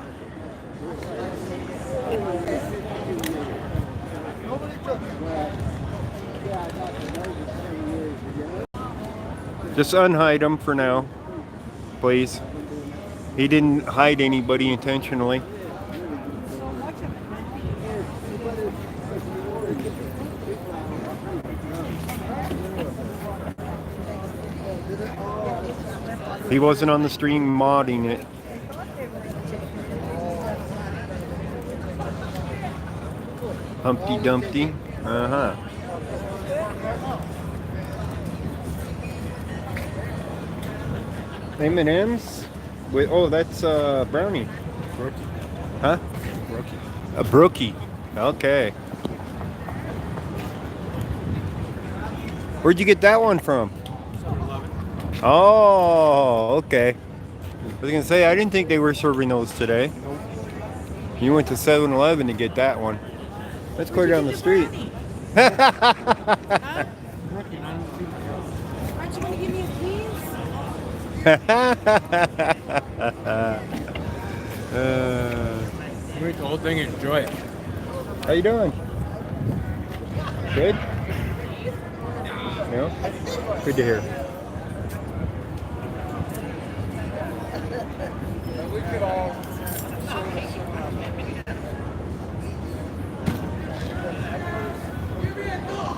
Just unhide him for now, please. He didn't hide anybody intentionally. He wasn't on the stream modding it. Humpty Dumpty. Uh-huh. M&M's? Wait, oh, that's brownie. Brookie. Huh? Brookie. A brookie. Okay. Where'd you get that one from? Oh, okay. I was gonna say, I didn't think they were serving those today. You went to 7-Eleven to get that one. Let's go down the street. Aren't you gonna give me a piece? Drink the whole thing and enjoy it. How you doing? Good? Yeah? Good to hear. We could all...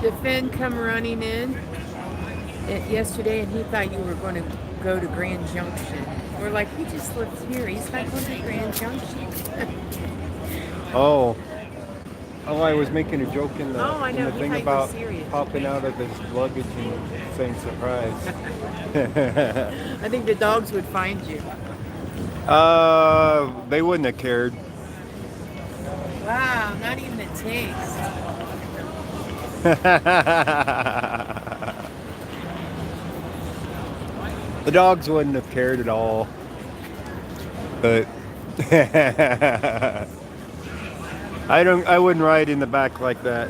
The Finn come running in yesterday, and he thought you were going to go to Grand Junction. We're like, he just lives here. He's not going to Grand Junction. Oh. Oh, I was making a joke in the, Oh, I in know. the He thing thought you were about serious. popping out of his luggage and saying surprise. I think the dogs would find you. They wouldn't have cared. Wow, not even a taste. The dogs wouldn't have cared at all. But I wouldn't ride in the back like that.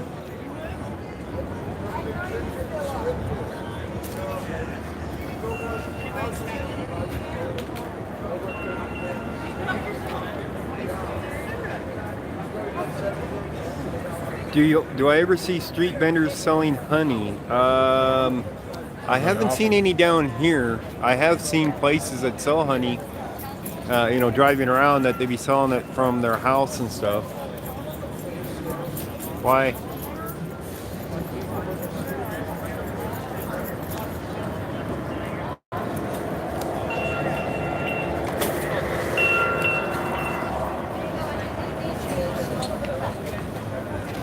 Do I ever see street vendors selling honey? I haven't seen any down here. I have seen places that sell honey, driving around, that they be selling it from their house and stuff. Why?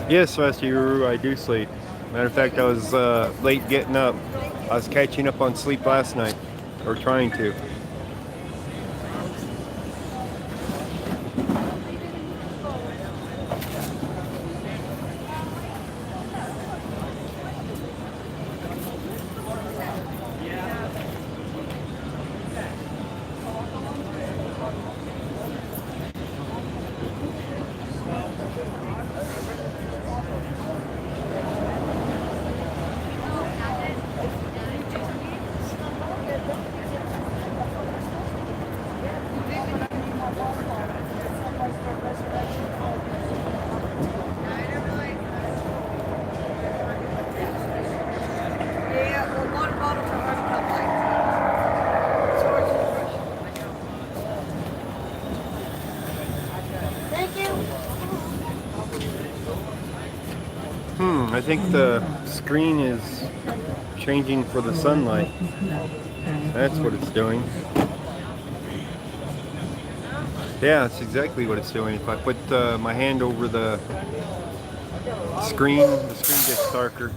Yes, Master, I do sleep. Matter of fact, I was late getting up. I was catching up on sleep last night, or trying to. I think the screen is changing for the sunlight. That's what it's doing. Yeah, that's exactly what it's doing. If I put my hand over the screen gets darker.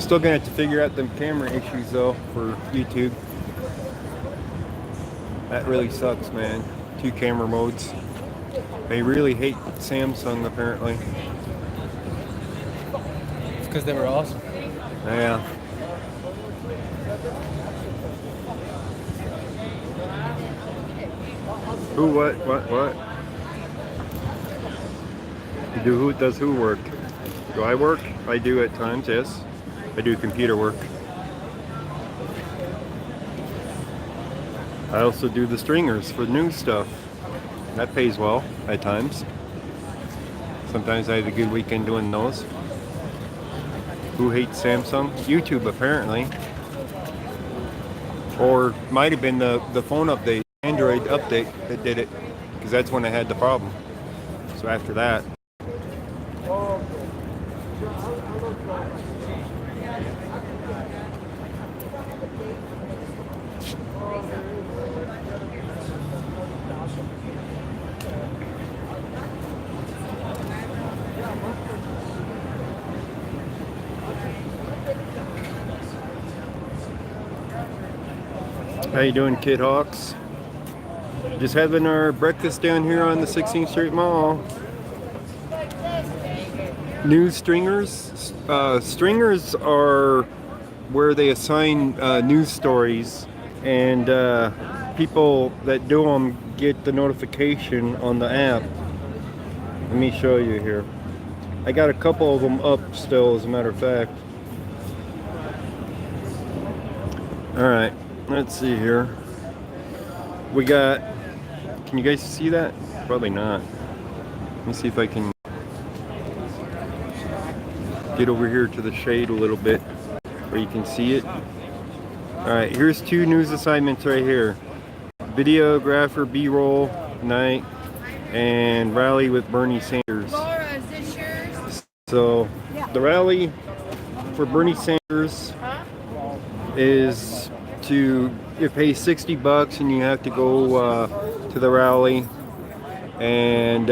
Still gonna have to figure out them camera issues though for YouTube. That really sucks, man. 2 camera modes. They really hate Samsung apparently. It's because they were awesome. Yeah. Who, what? Who does who work? Do I work? I do at times, yes. I do computer work. I also do the stringers for news stuff. That pays well at times. Sometimes I have a good weekend doing those. Who hates Samsung? YouTube apparently. Or might have been the phone update, Android update that did it. Because that's when I had the problem. So after that. How you doing, Kid Hawks? Just having our breakfast down here on the 16th Street Mall. News stringers. Stringers are where they assign news stories, and people that do them get the notification on the app. Let me show you here. I got a couple of them up still, as a matter of fact. Alright, let's see here. We got, can you guys see that? Probably not. Let me see if I can get over here to the shade a little bit where you can see it. Alright, here's 2 news assignments right here. Videographer B-roll night and rally with Bernie Sanders. Laura, is this yours? So the rally for Bernie Sanders is to you pay $60 and you have to go to the rally and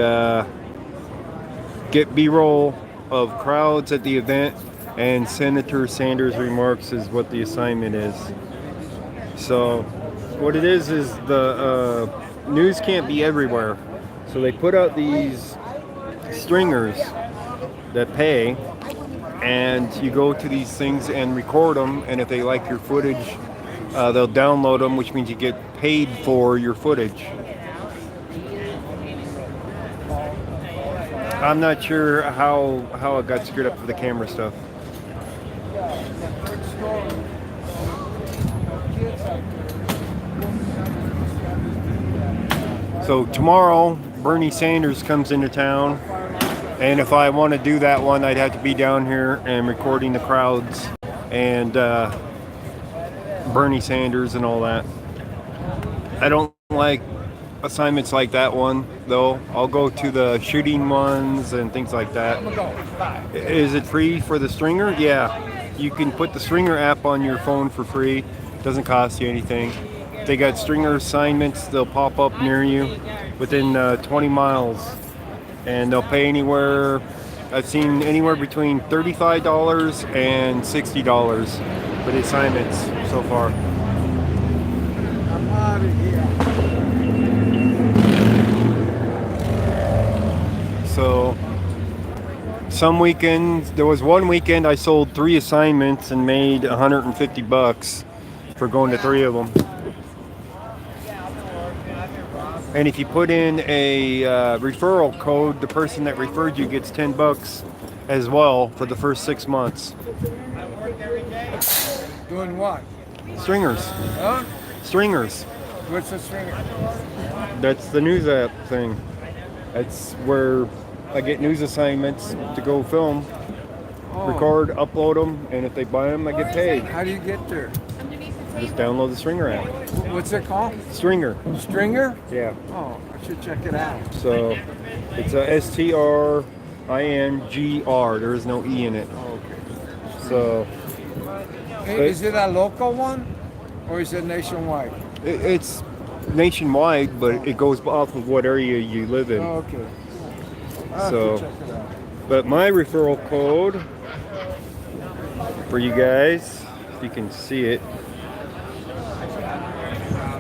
get B-roll of crowds at the event, and Senator Sanders' remarks is what the assignment is. So what it is the news can't be everywhere. So they put out these stringers that pay, and you go to these things and record them, and if they like your footage, they'll download them, which means you get paid for your footage. I'm not sure how it got screwed up for the camera stuff. So tomorrow, Bernie Sanders comes into town, and if I want to do that one, I'd have to be down here and recording the crowds and Bernie Sanders and all that. I don't like assignments like that one, though. I'll go to the shooting ones and things like that. Is it free for the stringer? Yeah. You can put the stringer app on your phone for free. Doesn't cost you anything. They got stringer assignments. They'll pop up near you within 20 miles. And they'll pay anywhere, I've seen anywhere between $35 and $60 for the assignments so far. I'm out of here. So some weekends, there was one weekend I sold 3 assignments and made $150 for going to 3 of them. And if you put in a referral code, the person that referred you gets $10 as well for the first 6 months. Doing what? Stringers. Huh? Stringers. What's a stringer? That's the news app thing. That's where I get news assignments to go film, record, upload them, and if they buy them, I get paid. How do you get there? Just download the Stringer app. What's it called? Stringer. Stringer? Yeah. Oh, I should check it out. So it's a STRINGR. There is no E in it. Okay. So. Hey, is it a local one, or is it nationwide? It's nationwide, but it goes off of what area you live in. Oh, okay. So, but my referral code for you guys, if you can see it.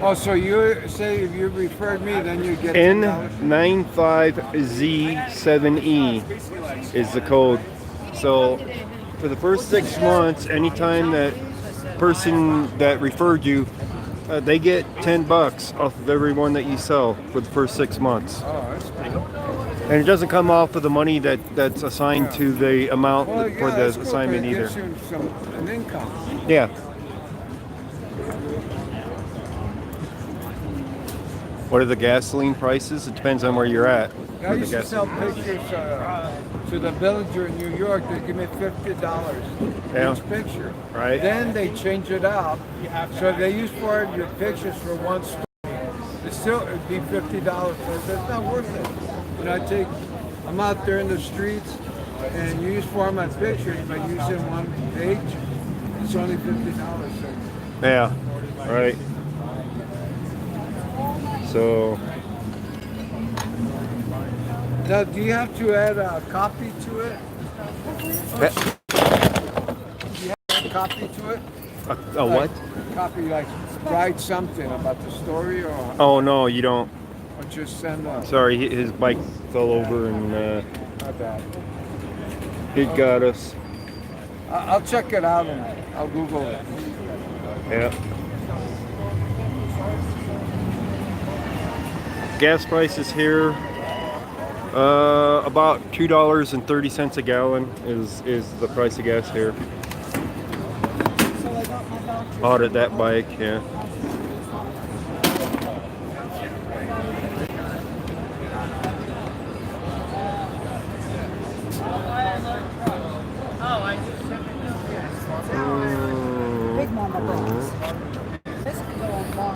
Oh, so you say if you referred me, then you get N95Z7E is the code. So for the first 6 months, anytime that person that referred you, they get $10 off of every one that you sell for the first 6 months. Oh, that's cool. And it doesn't come off of the money that's assigned to the amount for the assignment either. It gives you an income. Yeah. What are the gasoline prices? It depends on where you're at. I used to sell pictures to the villager in New York. They give me $50 each picture. Right. Then they change it up. So they use for your pictures for one story. It'd be $50. So it's not worth it. When I'm out there in the streets and you use for my pictures by using one page, it's only $50. Yeah. Right. So. Now, do you have to add a copy to it? Do you have a copy to it? A what? Copy, like write something about the story, or? Oh no, you don't. Or just send a. Sorry, his bike fell over and My bad. it got us. I'll check it out and I'll Google it. Yeah. Gas prices here. About $2.30 a gallon is the price of gas here. Audit that bike, yeah.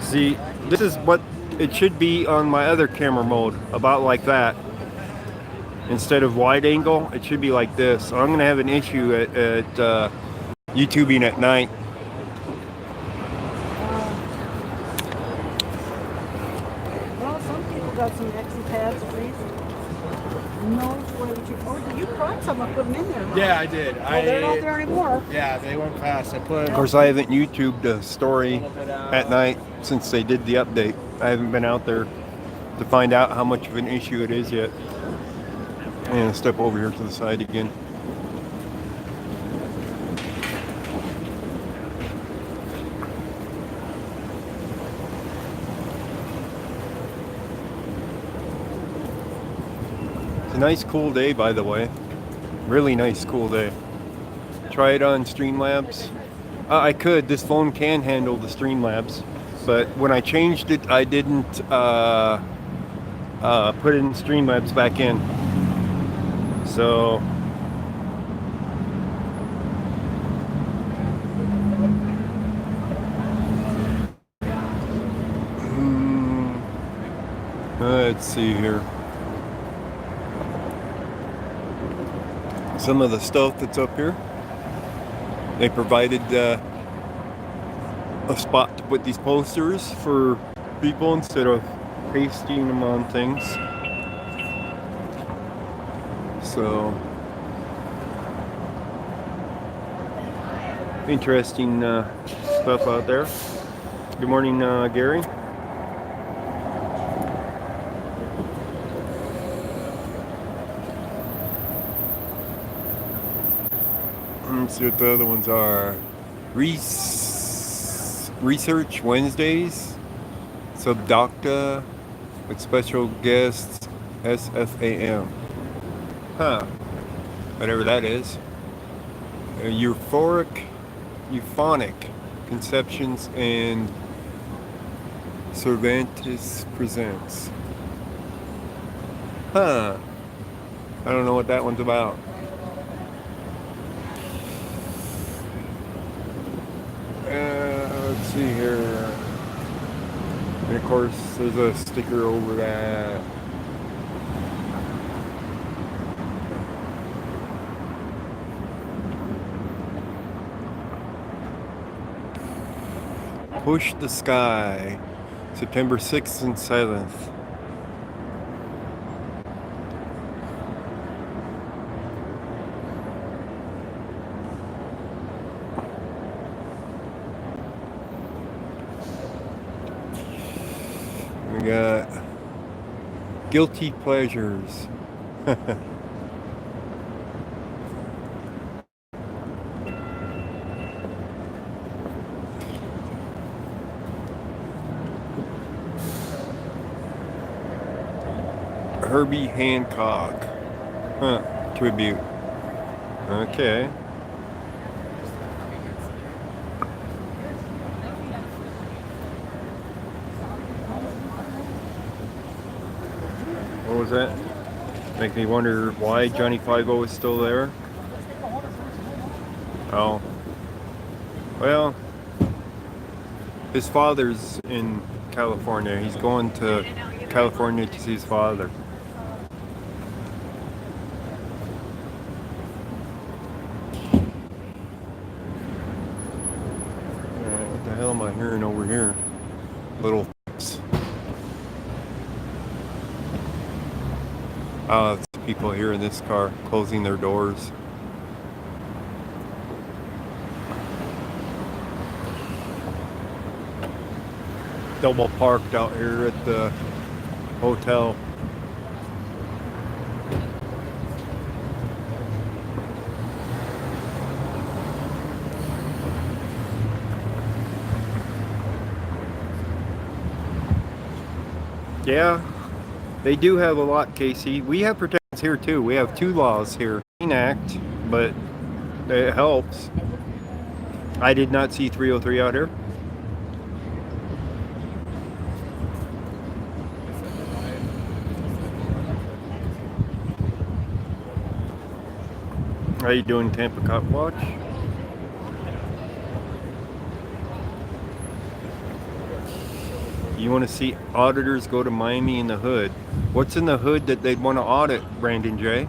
See, this is what it should be on my other camera mode, about like that. Instead of wide angle, it should be like this. I'm gonna have an issue at YouTubing at night. got some extra pads, please? No, where did you? Oh, you brought some. I put them in there. Huh? Yeah, I did. Well, they're not there anymore. Yeah, they went past. Of course, I haven't YouTubed a story at night since they did the update. I haven't been out there to find out how much of an issue it is yet. And step over here to the side again. It's a nice cool day, by the way. Really nice cool day. Try it on Streamlabs. I could. This phone can handle the Streamlabs, but when I changed it, I didn't put in Streamlabs back in. So let's see here. Some of the stuff that's up here. They provided a spot to put these posters for people instead of pasting them on things. So interesting stuff out there. Good morning, Gary. Let's see what the other ones are. Research Wednesdays, Subdocta with special guests, SFAM. Huh. Whatever that is. Euphonic Conceptions and Cervantes Presents. Huh. I don't know what that one's about. Let's see here. And of course, there's a sticker over that. Push the Sky, September 6th and 7th. We got Guilty Pleasures. Herbie Hancock. Huh. Tribute. Okay. What was that? Make me wonder why Johnny 5-0 is still there. Oh. Well, his father's in California. He's going to California to see his father. What the hell am I hearing over here? Little it's people here in this car closing their doors. Double parked out here at the hotel. Yeah, they do have a lot, Casey. We have protections here too. We have 2 laws here. Act, but it helps. I did not see 303 out here. How you doing, Tampa Cop Watch? You want to see auditors go to Miami in the hood. What's in the hood that they'd want to audit, Brandon J?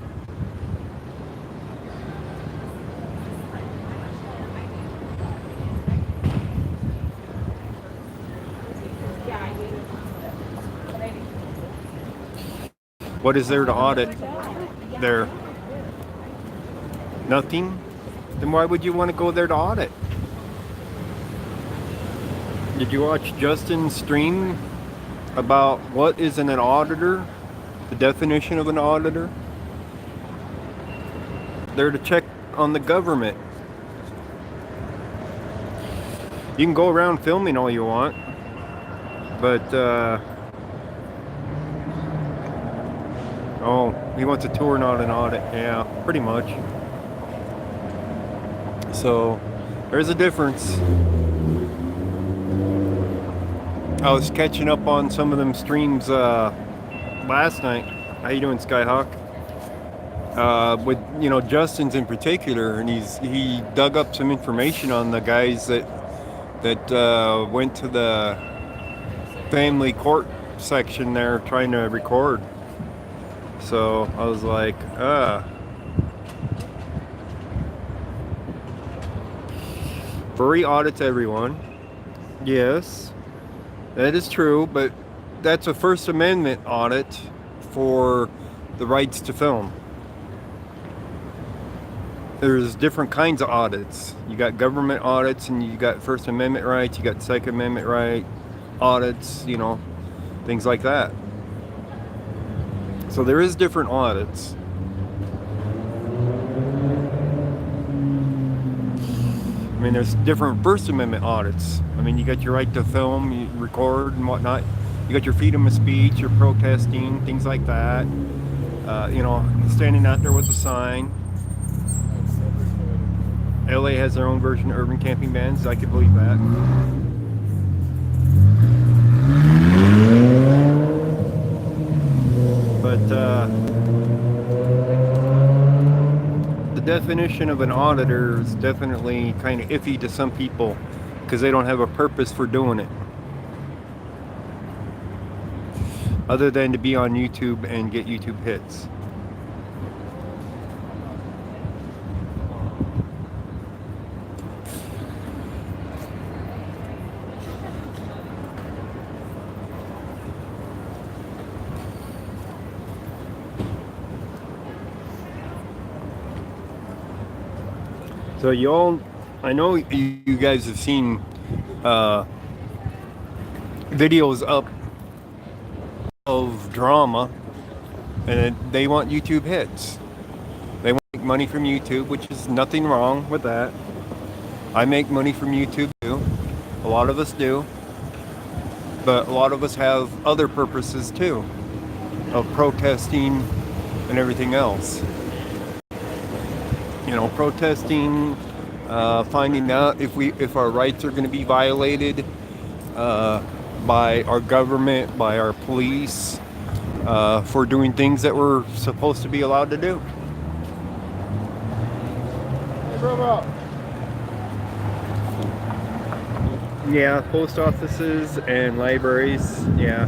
What is there to audit there? Nothing? Then why would you want to go there to audit? Did you watch Justin's stream about what is an auditor? The definition of an auditor? They're to check on the government. You can go around filming all you want, but oh, he wants a tour, not an audit. Yeah, pretty much. So there's a difference. I was catching up on some of them streams last night. How you doing, Skyhawk? With Justin's in particular, and he dug up some information on the guys that went to the family court section there trying to record. So I was like, Furry audits everyone. Yes, that is true, but that's a First Amendment audit for the rights to film. There's different kinds of audits. You got government audits, and you got First Amendment rights, you got Second Amendment right audits, things like that. So there is different audits. I mean, there's different First Amendment audits. I mean, you got your right to film, you record and whatnot. You got your freedom of speech, your protesting, things like that. Standing out there with a sign. LA has their own version of urban camping bans. I could believe that. But the definition of an auditor is definitely kind of iffy to some people because they don't have a purpose for doing it. Other than to be on YouTube and get YouTube hits. So I know you guys have seen videos up of drama, and they want YouTube hits. They want to make money from YouTube, which is nothing wrong with that. I make money from YouTube too. A lot of us do. But a lot of us have other purposes too, of protesting and everything else. Protesting, finding out if our rights are going to be violated by our government, by our police, for doing things that we're supposed to be allowed to do. Yeah, post offices and libraries. Yeah.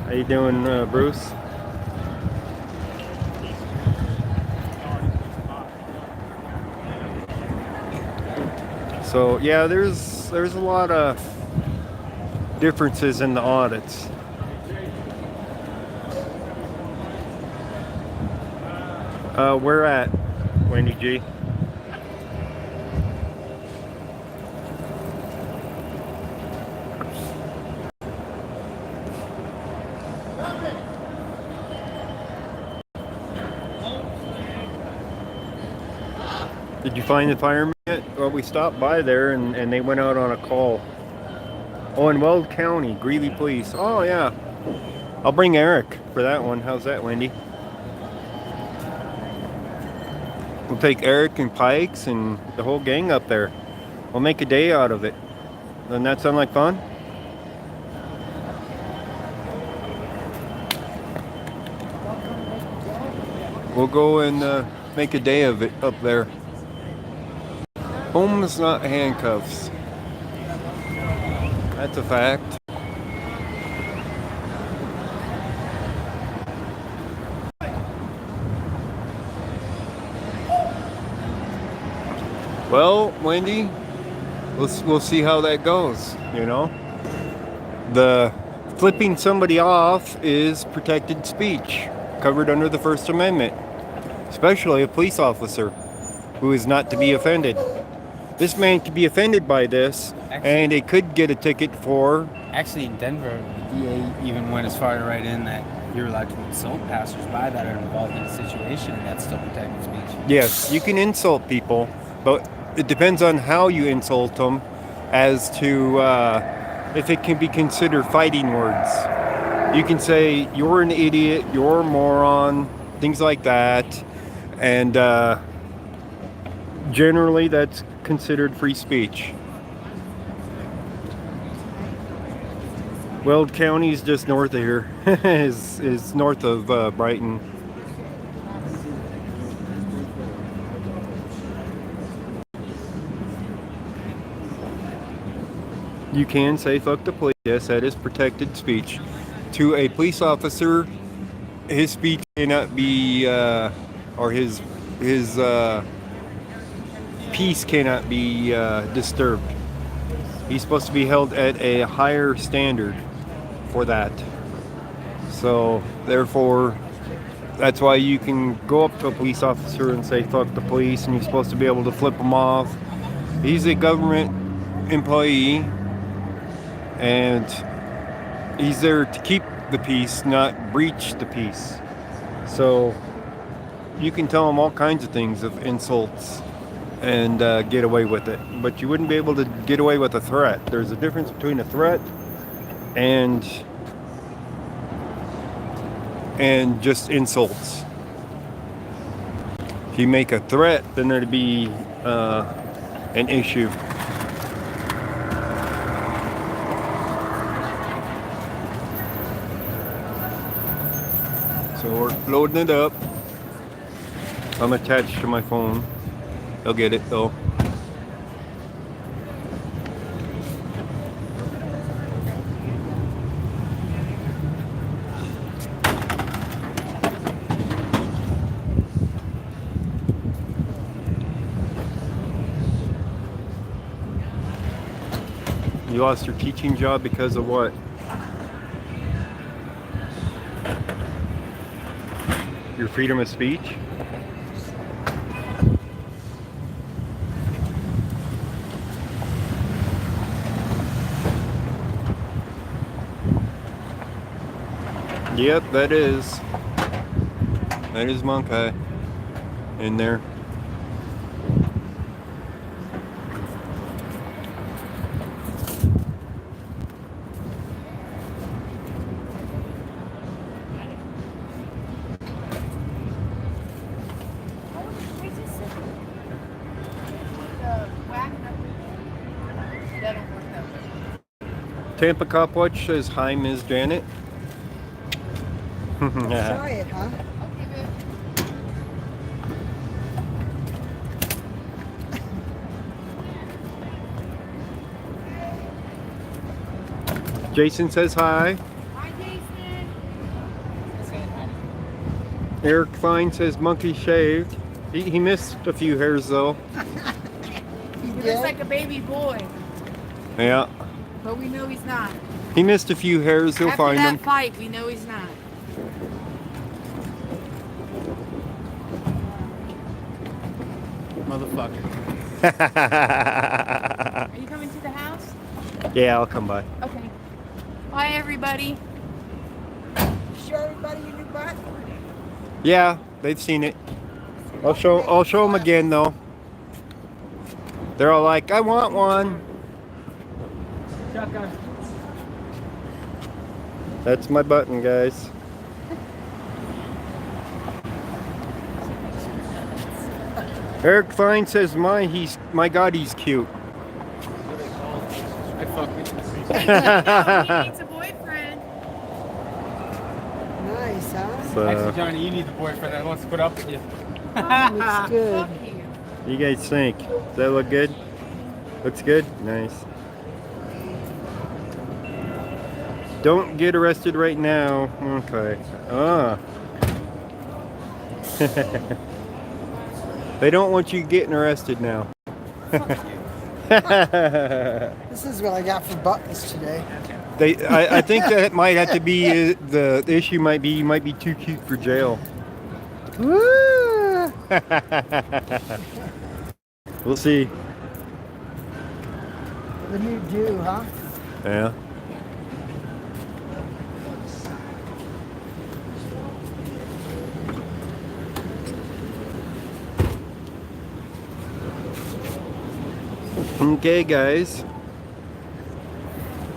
How you doing, Bruce? So yeah, there's a lot of differences in the audits. Where at, Wendy G? Did you find the fireman yet? Well, we stopped by there and they went out on a call. Oh, in Weld County, Greeley Police. Oh, yeah. I'll bring Eric for that one. How's that, Wendy? We'll take Eric and Pikes and the whole gang up there. We'll make a day out of it. Doesn't that sound like fun? We'll go and make a day of it up there. Homes, not handcuffs. That's a fact. Well, Wendy, we'll see how that goes, The Flipping somebody off is protected speech, covered under the First Amendment, especially a police officer who is not to be offended. This man could be offended by this, and they could get a ticket for... Actually, in Denver, the DA even went as far to write in that you're allowed to insult passersby that are involved in a situation, and that's still protected speech. Yes, you can insult people, but it depends on how you insult them as to if it can be considered fighting words. You can say, you're an idiot, you're a moron, things like that, and generally that's considered free speech. Weld County is just north of here, is north of Brighton. You can say fuck the police. Yes, that is protected speech. To a police officer, his speech cannot be, or his peace cannot be disturbed. He's supposed to be held at a higher standard for that. So, therefore, that's why you can go up to a police officer and say fuck the police, and you're supposed to be able to flip him off. He's a government employee, and he's there to keep the peace, not breach the peace. So you can tell him all kinds of things of insults and get away with it, but you wouldn't be able to get away with a threat. There's a difference between a threat and just insults. If you make a threat, then there'd be an issue. So we're loading it up. I'm attached to my phone. They'll get it though. You lost your teaching job because of what? Your freedom of speech? Yep, that is Monkey in there. Tampa Cop Watch says, hi, Ms. Janet. Try it, huh? Jason says hi. Hi, Jason. Eric Fine says monkey shaved. He missed a few hairs though. He looks like a baby boy, Yeah. but we know he's not. He missed a few hairs. He'll After find that them. fight, we know he's not. Motherfucker. Are you coming to the house? Yeah, I'll come by. Okay. Bye, everybody. Show everybody your new butt. Yeah, they've seen it. I'll show them again though. They're all like, I want one. Shotgun. That's my button, guys. Eric Fine says, my God, he's cute. I fuck with you. He needs a boyfriend. Nice, huh? So, Actually, Johnny, you need the boyfriend that wants to put up with you. Looks good. Fuck you. you guys think? Does that look good? Looks good? Nice. Don't get arrested right now. Okay. Ah. They don't want you getting arrested now. This is what I got for buttons today. I think that it might have to be the issue might be you might be too cute for jail. Woo! We'll see. The new do, huh? Yeah. Okay, guys.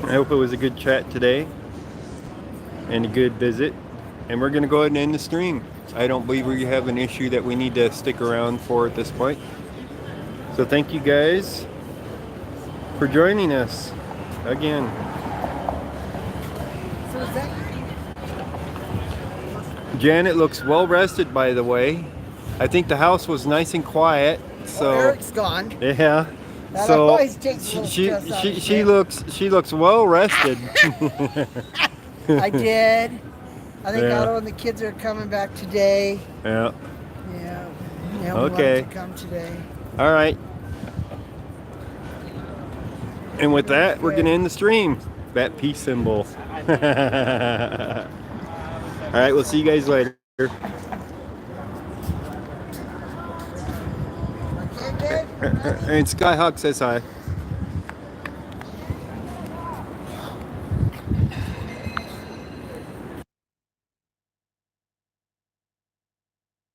I hope it was a good chat today and a good visit. And we're going to go ahead and end the stream. I don't believe we have an issue that we need to stick around for at this point. So thank you guys for joining us again. So is that Janet looks well rested, by the way. I think the house was nice and quiet. So Eric's gone. yeah. That So always takes a little stress out of you. she looks well rested. I did. I think Yeah. Otto and the kids are coming back today. Yeah. Yeah. Yeah, Okay. we wanted to come today. All right. And with that, we're going to end the stream. That peace symbol. All right, we'll see you guys later. And Skyhawk says hi.